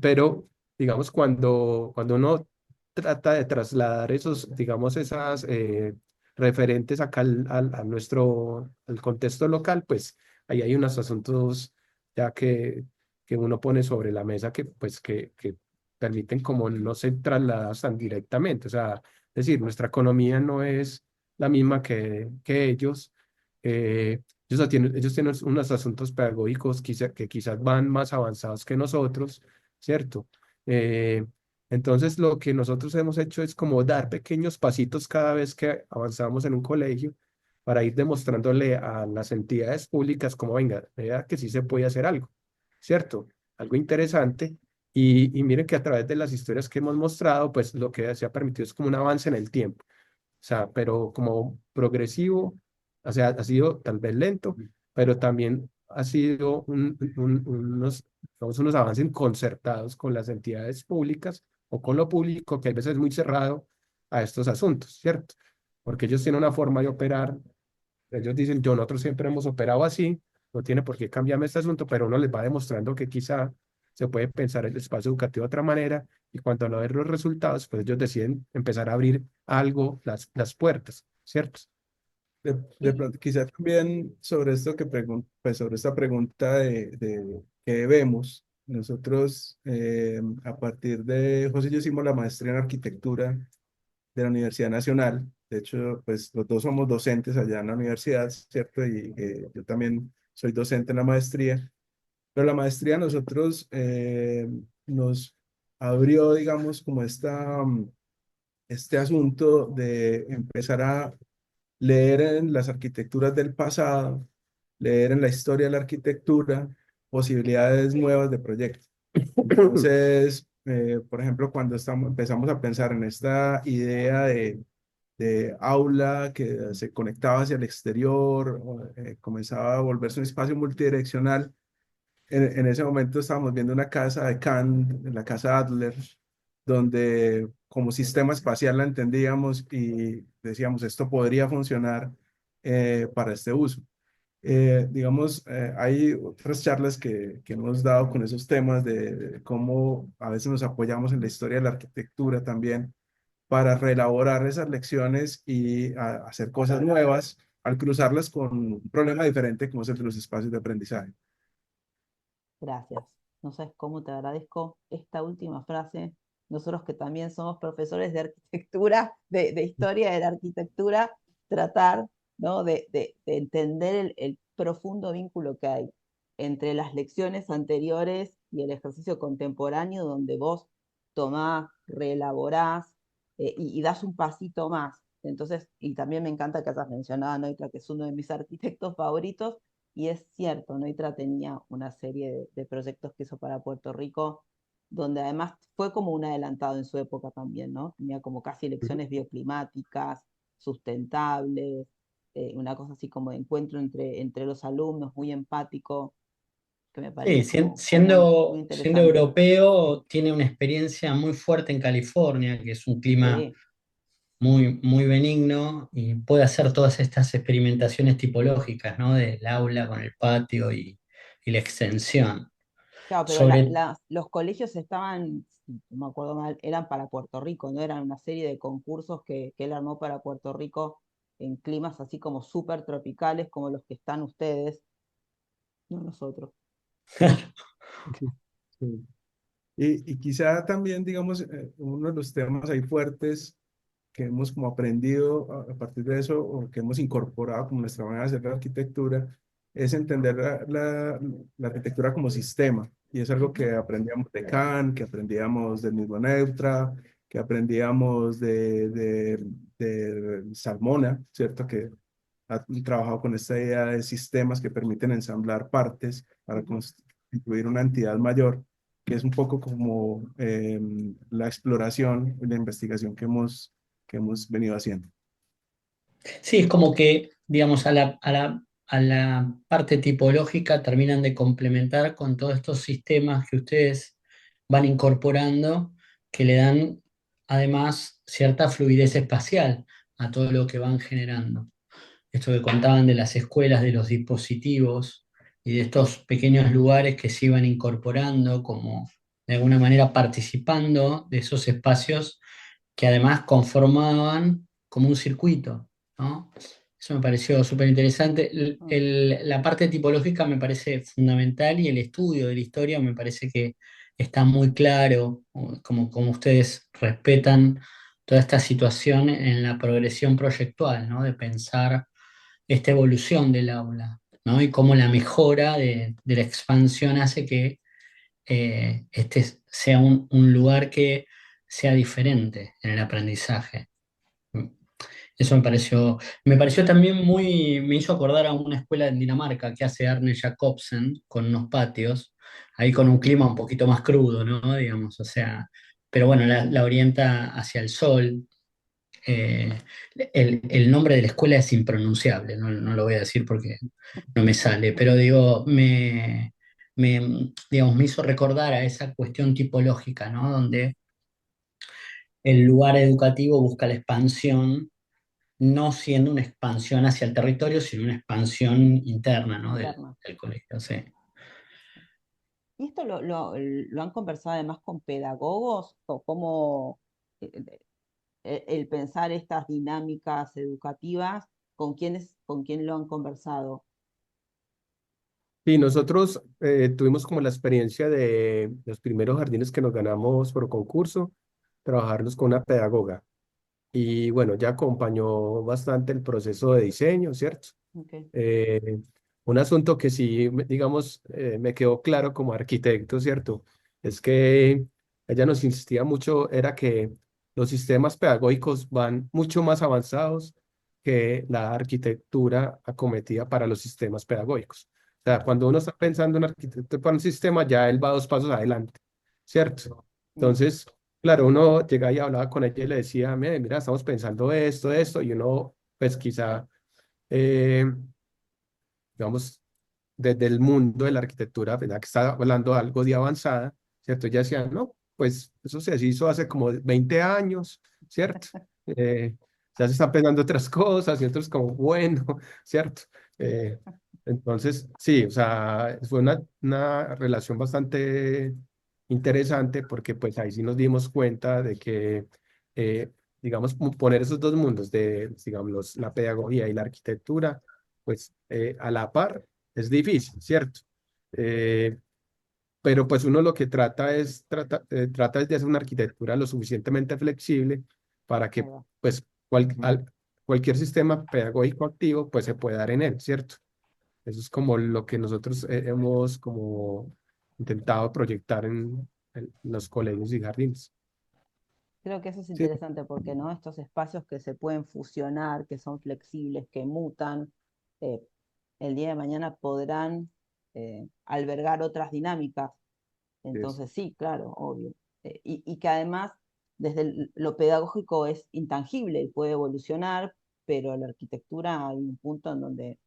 Pero digamos cuando uno trata de trasladar esos, digamos, esas referentes acá al contexto local, pues ahí hay unos asuntos ya que uno pone sobre la mesa que permiten como no ser trasladadas tan directamente. O sea, es decir, nuestra economía no es la misma que ellos. Ellos tienen unos asuntos pedagógicos que quizás van más avanzados que nosotros, ¿cierto? Eh, entonces, lo que nosotros hemos hecho es como dar pequeños pasitos cada vez que avanzamos en un colegio para ir demostrándole a las entidades públicas como, venga, vea que sí se puede hacer algo, ¿cierto? Algo interesante y miren que a través de las historias que hemos mostrado, pues lo que se ha permitido es como un avance en el tiempo. O sea, pero como progresivo, o sea, ha sido tal vez lento, pero también ha sido unos avances concertados con las entidades públicas o con lo público, que a veces es muy cerrado a estos asuntos, ¿cierto? Porque ellos tienen una forma de operar, ellos dicen, nosotros siempre hemos operado así, no tiene por qué cambiarme este asunto, pero uno les va demostrando que quizá se puede pensar el espacio educativo de otra manera y cuando a ver los resultados, pues ellos deciden empezar a abrir algo las puertas, ¿cierto? De pronto, quizá también sobre esto pues sobre esta pregunta de qué vemos. Nosotros, a partir de José y yo hicimos la maestría en arquitectura de la Universidad Nacional. De hecho, pues los dos somos docentes allá en la universidad, ¿cierto? Y yo también soy docente en la maestría. Pero la maestría a nosotros nos abrió, digamos, como este asunto de empezar a leer en las arquitecturas del pasado, leer en la historia de la arquitectura posibilidades nuevas de proyectos. Entonces, por ejemplo, cuando empezamos a pensar en esta idea de aula que se conectaba hacia el exterior, comenzaba a volverse un espacio multidireccional. En ese momento estábamos viendo una casa de Kant, la casa Adler, donde como sistema espacial la entendíamos y decíamos, esto podría funcionar para este uso. Digamos, hay otras charlas que hemos dado con esos temas de cómo a veces nos apoyamos en la historia de la arquitectura también para reelaborar esas lecciones y hacer cosas nuevas al cruzarlas con un problema diferente como es el de los espacios de aprendizaje. Gracias. No sabes cómo te agradezco esta última frase. Nosotros que también somos profesores de arquitectura, de historia de la arquitectura, tratar, ¿no? de entender el profundo vínculo que hay entre las lecciones anteriores y el ejercicio contemporáneo, donde vos tomás, reelaborás y das un pasito más. Entonces, y también me encanta que hayas mencionado a Neutra, que es uno de mis arquitectos favoritos, y es cierto, Neutra tenía una serie de proyectos que hizo para Puerto Rico, donde además fue como un adelantado en su época también, ¿no? Tenía como casi lecciones bioclimáticas, sustentables, una cosa así como de encuentro entre los alumnos, muy empático, que me Sí, parece como muy, muy siendo interesante. europeo, tiene una experiencia muy fuerte en California, que es un clima Sí, muy, muy benigno y puede hacer todas estas experimentaciones tipológicas, ¿no? Del aula con el patio y la extensión. Claro, pero Sobre, los colegios estaban, si no me acuerdo mal, eran para Puerto Rico, ¿no? Eran una serie de concursos que él armó para Puerto Rico en climas así como súper tropicales como los que están ustedes, no nosotros. Sí. Y quizá también, digamos, uno de los temas ahí fuertes que hemos como aprendido a partir de eso o que hemos incorporado como nuestra manera de hacer la arquitectura es entender la arquitectura como sistema. Y es algo que aprendíamos de Kant, que aprendíamos del mismo Neutra, que aprendíamos de Salmona, ¿cierto? Que ha trabajado con esta idea de sistemas que permiten ensamblar partes para Ujú. constituir una entidad mayor, que es un poco como la exploración y la investigación que hemos venido haciendo. sí, es como que, digamos, a la parte tipológica terminan de complementar con todos estos sistemas que ustedes van incorporando, que le dan además cierta fluidez espacial a todo lo que van generando. Esto que contaban de las escuelas, de los dispositivos y de estos pequeños lugares que se iban incorporando, como de alguna manera participando de esos espacios que además conformaban como un circuito, ¿no? Eso me pareció súper interesante. Mm. La parte tipológica me parece fundamental y el estudio de la historia me parece que está muy claro, como ustedes respetan toda esta situación en la progresión proyectual, ¿no? De pensar esta evolución del aula, ¿no? Y cómo la mejora de la expansión hace que este sea un lugar que sea diferente en el aprendizaje. Eso me pareció también me hizo acordar a una escuela en Dinamarca que hace Arne Jacobsen con unos patios, ahí con un clima un poquito más crudo, ¿no? Digamos, o sea, pero bueno, la orienta hacia el sol. Eh, el nombre de la escuela es impronunciable, no lo voy a decir porque no me sale, pero digo, digamos, me hizo recordar a esa cuestión tipológica, ¿no? Donde el lugar educativo busca la expansión, no siendo una expansión hacia el territorio, sino una expansión interna, ¿no? del, Interna. del colegio, sí. ¿Y esto lo han conversado además con pedagogos? ¿O cómo el pensar estas dinámicas educativas, con quién lo han conversado? Y nosotros tuvimos como la experiencia de los primeros jardines que nos ganamos por concurso, trabajarlos con una pedagoga. Y bueno, ya acompañó bastante el proceso de diseño, ¿cierto? Okay. Eh, un asunto que sí, digamos, me quedó claro como arquitecto, ¿cierto? Es que ella nos insistía mucho, era que los sistemas pedagógicos van mucho más avanzados que la arquitectura acometida para los sistemas pedagógicos. O sea, cuando uno está pensando en arquitectura para un sistema, ya él va 2 pasos adelante, ¿cierto? Mm. Entonces, claro, uno llegaba y hablaba con ella y le decía, mira, estamos pensando esto, y uno, pues quizá eh, digamos, desde el mundo de la arquitectura, ¿verdad? Que está hablando de algo de avanzada, ¿cierto? Ya decían, no, pues eso se hizo hace como 20 años, ¿cierto? Eh, ya se están pensando otras cosas y otros como, bueno, ¿cierto? Eh, entonces, sí, o sea, fue una relación bastante interesante porque pues ahí sí nos dimos cuenta de que, eh, digamos, poner esos dos mundos de, digamos, la pedagogía y la arquitectura pues a la par es difícil, ¿cierto? Eh, pero pues uno lo que trata es de hacer una arquitectura lo suficientemente flexible para Ahí que va. pues cualquier sistema pedagógico activo pues se pueda dar en él, ¿cierto? Eso es como lo que nosotros hemos como intentado proyectar en los colegios y jardines. Creo que eso es Sí, interesante porque, ¿no? Estos espacios que se pueden fusionar, que son flexibles, que mutan, eh, el día de mañana podrán albergar otras dinámicas. es, Entonces, sí, claro, obvio. Y que además, desde lo pedagógico es intangible y puede evolucionar, pero la arquitectura hay un punto en donde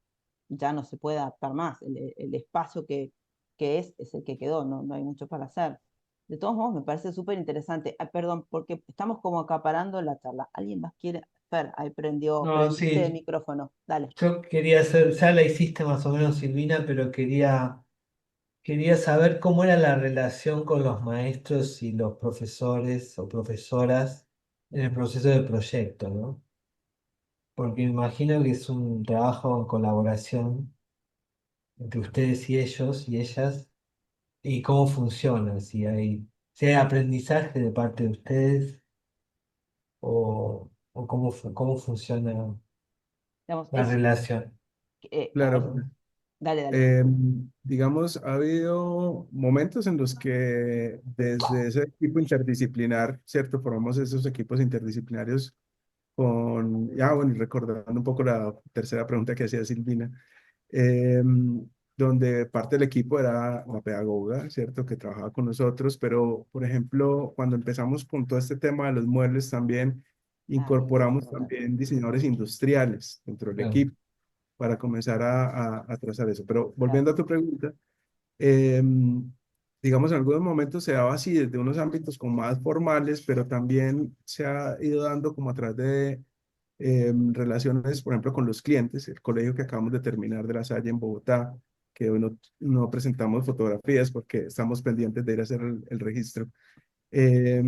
ya no se puede adaptar más. El espacio que es el que quedó, no hay mucho para hacer. De todos modos, me parece súper interesante. Ah, perdón, porque estamos como acaparando la charla. ¿Alguien más quiere? Fer, ahí No, prendiste el sí, micrófono. Dale. yo quería hacer, ya la hiciste más o menos, Silvina, pero quería quería saber cómo era la relación con los maestros y los profesores o profesoras en el proceso del proyecto, ¿no? Porque me imagino que es un trabajo en colaboración entre ustedes y ellos y ellas, y cómo funciona, si hay aprendizaje de parte de ustedes o cómo funciona Digamos, la relación. a ver, Claro, dale, dale. digamos, ha habido momentos en los que desde ese equipo interdisciplinar, ¿cierto? Formamos esos equipos interdisciplinarios bueno, y recordando un poco la tercera pregunta que hacía Silvina, eh, donde parte del equipo era la pedagoga, ¿cierto? Que trabajaba con nosotros, pero, por ejemplo, cuando empezamos con todo este tema de los muebles, también Ah, bien, bien, incorporamos importante. también diseñadores industriales dentro del Claro. equipo para comenzar a trazar eso. Pero Claro. volviendo a tu pregunta, eh, digamos, en algunos momentos se daba así desde unos ámbitos como más formales, pero también se ha ido dando como a través de relaciones, por ejemplo, con los clientes, el colegio que acabamos de terminar de La Salle en Bogotá, que hoy no presentamos fotografías porque estamos pendientes de ir a hacer el registro. Eh,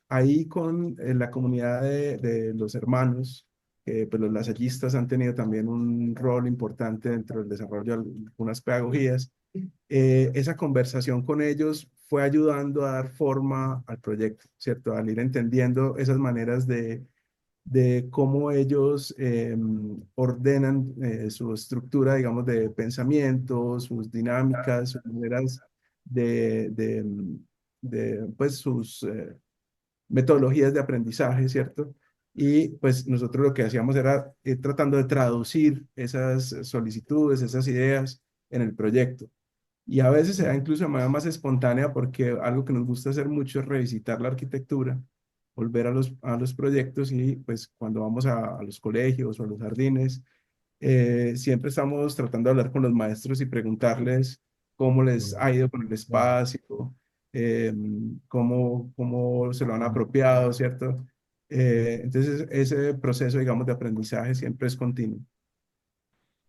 Ahí con la comunidad de los hermanos, pues los lasallistas han tenido también un rol importante dentro del desarrollo de algunas pedagogías. Esa conversación con ellos fue ayudando a dar forma al proyecto, ¿cierto? Al ir entendiendo esas maneras de cómo ellos ordenan su estructura, digamos, de pensamiento, sus dinámicas, sus maneras pues, sus metodologías de aprendizaje, ¿cierto? Y pues nosotros lo que hacíamos era ir tratando de traducir esas solicitudes, esas ideas en el proyecto. Y a veces se da incluso de manera más espontánea porque algo que nos gusta hacer mucho es revisitar la arquitectura, volver a los proyectos y pues cuando vamos a los colegios o a los jardines, siempre estamos tratando de hablar con los maestros y preguntarles cómo les ha ido con el espacio, eh, cómo se lo han apropiado, ¿cierto? Entonces ese proceso, digamos, de aprendizaje siempre es continuo.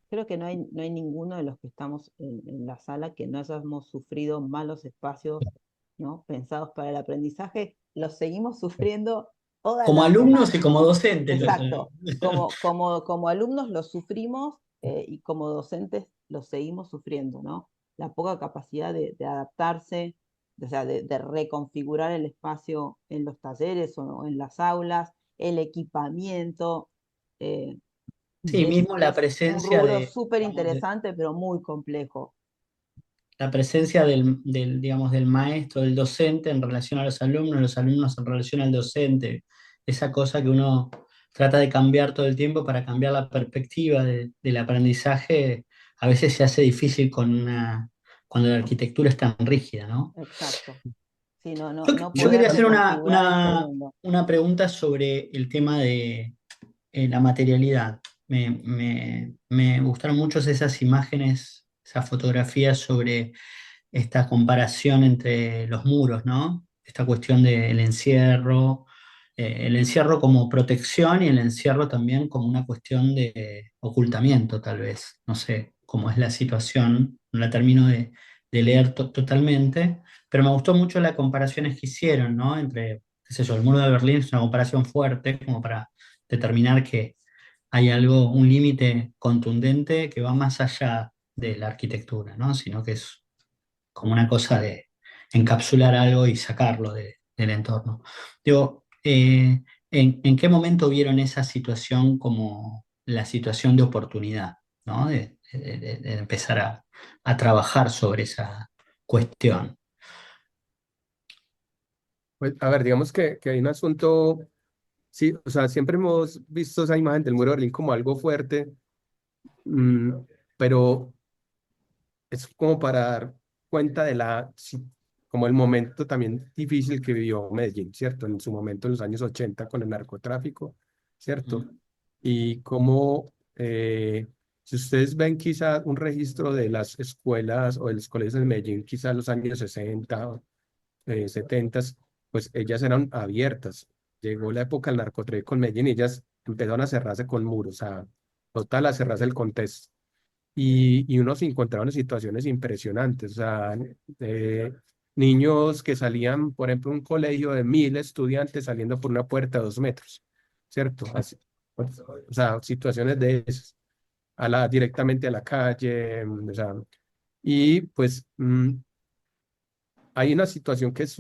Creo que no hay ninguno de los que estamos en la sala que no hayamos sufrido malos espacios, ¿no? Pensados para el aprendizaje. Los seguimos sufriendo todas Como las alumnos y semanas. como docentes. Exacto. Como alumnos los sufrimos y como docentes los seguimos sufriendo, ¿no? La poca capacidad de adaptarse, o sea, de reconfigurar el espacio en los talleres o en las aulas, el equipamiento. eh, Sí, mismo la es un presencia rubro de, súper digamos, interesante, pero muy complejo. la presencia digamos, del maestro, del docente en relación a los alumnos en relación al docente, esa cosa que uno trata de cambiar todo el tiempo para cambiar la perspectiva del aprendizaje, a veces se hace difícil cuando la arquitectura es tan rígida, ¿no? Exacto. Sí, no Yo poder quería hacer reconfigurar es tremendo. una pregunta sobre el tema de la materialidad. Me gustaron mucho esas imágenes, esas fotografías sobre esta comparación entre los muros, ¿no? Esta cuestión del encierro, el encierro como protección y el encierro también como una cuestión de ocultamiento, tal vez. No sé cómo es la situación, no la termino de leer totalmente, pero me gustó mucho las comparaciones que hicieron, ¿no? Entre, qué sé yo, el muro de Berlín es una comparación fuerte como para determinar que hay algo, un límite contundente que va más allá de la arquitectura, ¿no? Sino que es como una cosa de encapsular algo y sacarlo del entorno. Digo, ¿en qué momento vieron esa situación como la situación de oportunidad, ¿no? De empezar a trabajar sobre esa cuestión. Pues, a ver, digamos que hay un asunto, sí, o sea, siempre hemos visto esa imagen del muro de Berlín como algo fuerte, mm, pero es como para dar cuenta de como el momento también difícil que vivió Medellín, ¿cierto? En su momento, en los años 80 con el narcotráfico, ¿cierto? Mm. Y cómo, si ustedes ven quizá un registro de las escuelas o de los colegios de Medellín, quizá en los años 60, 70, pues ellas eran abiertas. Llegó la época del narcotráfico en Medellín y ellas empezaron a cerrarse con muros, a total a cerrarse el contexto. y uno se encontraba en situaciones impresionantes, o sea, eh, niños que salían, por ejemplo, un colegio de 1.000 estudiantes saliendo por una puerta de 2 metros, ¿cierto? Así, pues, o sea, situaciones de esas, directamente a la calle, o sea, y pues hay una situación que es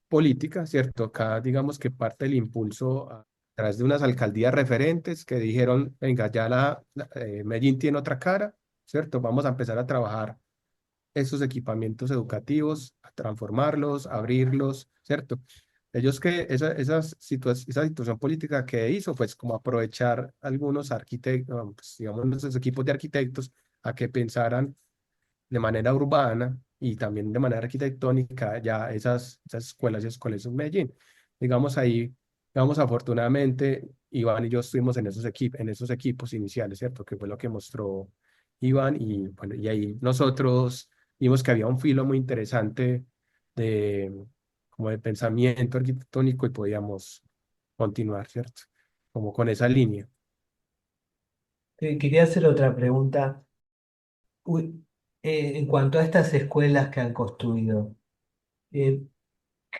política, ¿cierto? Acá digamos que parte del impulso a través de unas alcaldías referentes que dijeron, venga, ya Medellín tiene otra cara, ¿cierto? Vamos a empezar a trabajar esos equipamientos educativos, a transformarlos, a abrirlos, ¿cierto? Ellos que esa situación política que hizo, pues como aprovechar algunos arquitectos, pues, digamos, nuestros equipos de arquitectos a que pensaran de manera urbana y también de manera arquitectónica ya esas escuelas y esos colegios en Medellín. Digamos ahí, digamos afortunadamente, Iván y yo estuvimos en esos equipos iniciales, ¿cierto? Que fue lo que mostró Iván y bueno, y ahí nosotros vimos que había un filo muy interesante de como de pensamiento arquitectónico y podíamos continuar, ¿cierto? Como con esa línea. Quería hacer otra pregunta. Uy, en cuanto a estas escuelas que han construido, eh,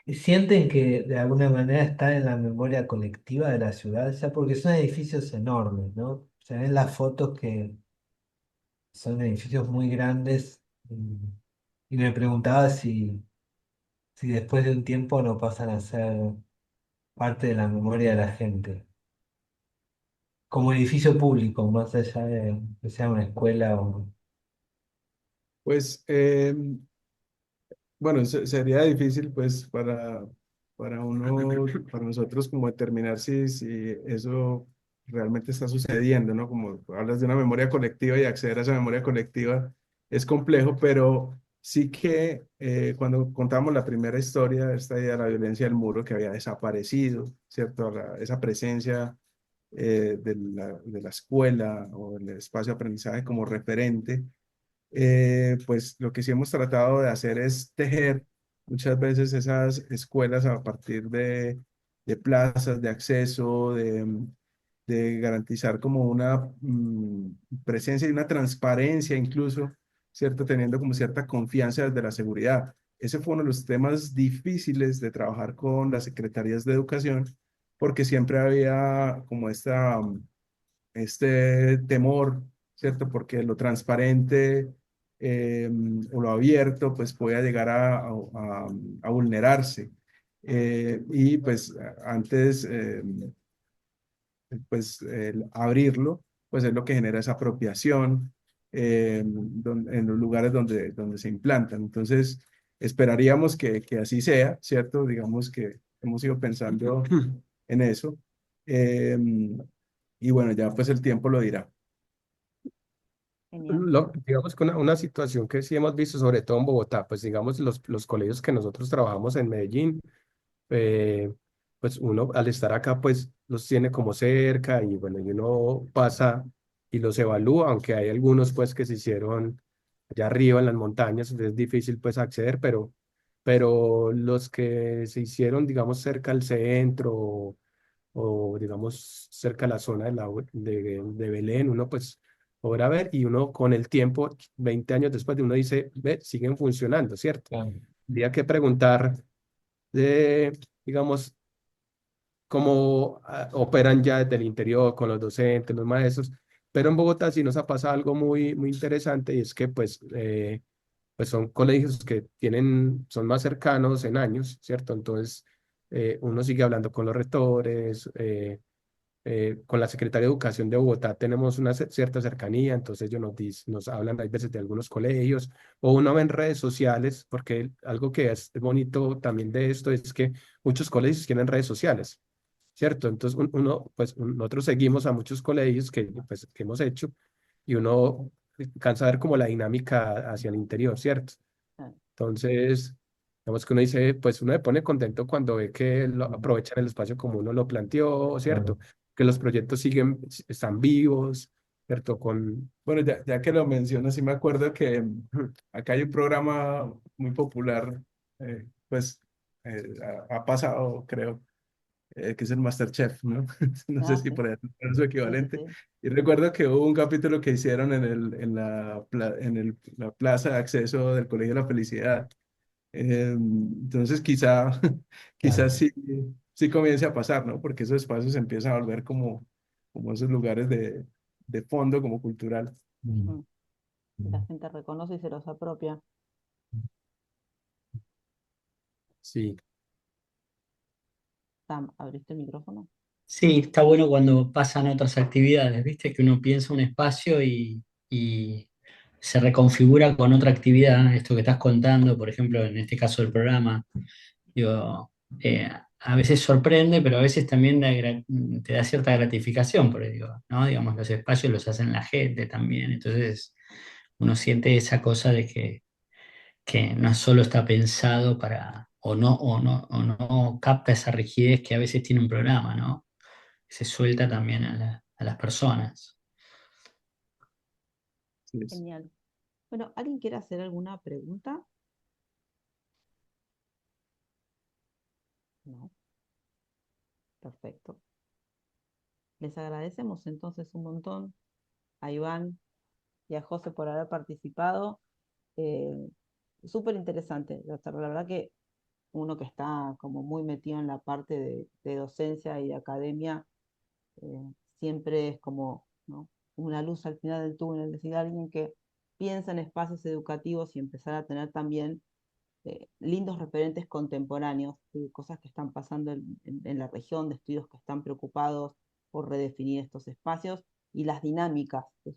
¿sienten que de alguna manera está en la memoria colectiva de la ciudad? O sea, porque son edificios enormes, ¿no? Se ven las fotos que son edificios muy grandes y me preguntaba si después de un tiempo no pasan a ser parte de la memoria de la gente, como edificio público, más allá de que sea una escuela o... Pues bueno, sería difícil pues para uno, para nosotros como determinar si eso realmente está sucediendo, ¿no? Como hablas de una memoria colectiva y acceder a esa memoria colectiva es complejo, pero sí que cuando contamos la primera historia, esta idea de la violencia del muro que había desaparecido, ¿cierto? Esa presencia de la escuela o el espacio de aprendizaje como referente pues lo que sí hemos tratado de hacer es tejer muchas veces esas escuelas a partir de plazas de acceso, de garantizar como una presencia y una transparencia incluso, ¿cierto? Teniendo como cierta confianza desde la seguridad. Ese fue uno de los temas difíciles de trabajar con las secretarías de educación, porque siempre había como este temor, ¿cierto? Porque lo transparente o lo abierto, pues podía llegar a vulnerarse. Y pues antes, pues el abrirlo, pues es lo que genera esa apropiación en los lugares donde se implantan. Entonces, esperaríamos que así sea, ¿cierto? Digamos que hemos ido pensando en eso. Eh, y bueno, ya pues el tiempo lo dirá. Genial. Digamos que una situación que sí hemos visto, sobre todo en Bogotá, pues digamos los colegios que nosotros trabajamos en Medellín, eh, pues uno al estar acá pues los tiene como cerca y bueno, y uno pasa y los evalúa, aunque hay algunos pues que se hicieron allá arriba en las montañas, entonces es difícil pues acceder, pero los que se hicieron digamos cerca al centro o digamos cerca a la zona de Belén, uno pues podrá ver y uno con el tiempo, 20 años después de uno dice, ve, siguen funcionando, ¿cierto? Habría que preguntar de, digamos, cómo operan ya desde el interior con los docentes, los maestros, pero en Bogotá sí nos ha pasado algo muy, muy interesante y es que pues son colegios que son más cercanos en años, ¿cierto? Entonces, uno sigue hablando con los rectores, con la Secretaría de Educación de Bogotá tenemos una cierta cercanía, entonces ellos nos hablan a veces de algunos colegios, o uno ve en redes sociales, porque algo que es bonito también de esto es que muchos colegios tienen redes sociales, ¿cierto? Entonces nosotros seguimos a muchos colegios pues, que hemos hecho y uno cansa de ver como la dinámica hacia el interior, ¿cierto? Ah, Entonces, digamos que uno dice, pues uno se pone contento cuando ve que aprovechan el espacio como uno lo planteó, ¿cierto? Claro. Que los proyectos están vivos, ¿cierto? Bueno, ya que lo mencionas, sí me acuerdo que acá hay un programa muy popular, pues ha pasado, creo, que es el MasterChef, ¿no? No sé Ah, si sí, por ahí es su sí, sí, equivalente. sí. Y recuerdo que hubo un capítulo que hicieron la plaza de acceso del Colegio de la Felicidad. Entonces quizás Claro. sí comience a pasar, ¿no? Porque esos espacios se empiezan a volver como esos lugares de fondo, como cultural. Mm. Mm. Y la gente reconoce y se los apropia. Sí, Sam, ¿abriste el micrófono? Sí, está bueno cuando pasan otras actividades, ¿viste? Que uno piensa un espacio y se reconfigura con otra actividad, esto que estás contando, por ejemplo, en este caso del programa. Digo, a veces sorprende, pero a veces también te da cierta gratificación, porque digo, ¿no? Digamos, los espacios los hacen la gente también, entonces uno siente esa cosa de que no solo está pensado para, o no capta esa rigidez que a veces tiene un programa, ¿no? Se suelta también a las personas. Sí, es. Genial. Bueno, ¿alguien quiere hacer alguna pregunta? No, perfecto. Les agradecemos entonces un montón a Iván y a José por haber participado. Eh, Súper interesante. La verdad que uno que está como muy metido en la parte de docencia y de academia, siempre es como, ¿no? Una luz al final del túnel, decir, alguien que piensa en espacios educativos y empezar a tener también lindos referentes contemporáneos, de cosas que están pasando en la región, de estudios que están preocupados por redefinir estos espacios y las dinámicas que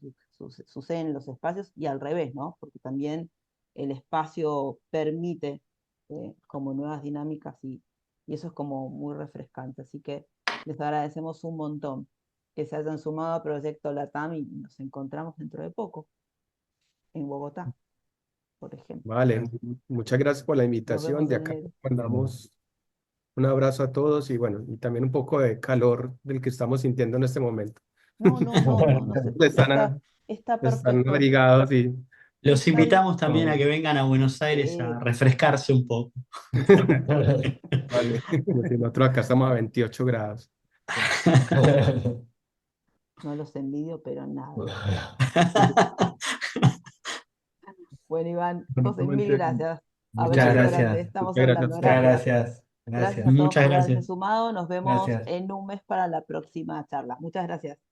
suceden en los espacios y al revés, ¿no? Porque también el espacio permite como nuevas dinámicas y eso es como muy refrescante. Así que les agradecemos un montón que se hayan sumado a Proyecto Latam y nos encontramos dentro de poco en Bogotá, por ejemplo. vale. Muchas gracias por la Nos invitación. vemos De en acá enero. mandamos un abrazo a todos y bueno, y también un poco de calor del que estamos sintiendo en este momento. No, no, no, no, no sé. Están, Está están perfecto. abrigados y Los Está bien. invitamos también a que vengan a Buenos Aires a Sí. refrescarse un poco. vale. Como si nosotros acá estamos a 28 grados. No los envidio, pero nada. Bueno, Iván, José, mil Nuevamente, gracias. Muchas Abrazo vale, grande. gracias. Estamos muchas gracias a hablando. Muchas ustedes. Gracias. gracias. Gracias a Gracias. todos Muchas por haberse gracias. sumado. Nos vemos Gracias. en un mes para la próxima charla. Muchas gracias.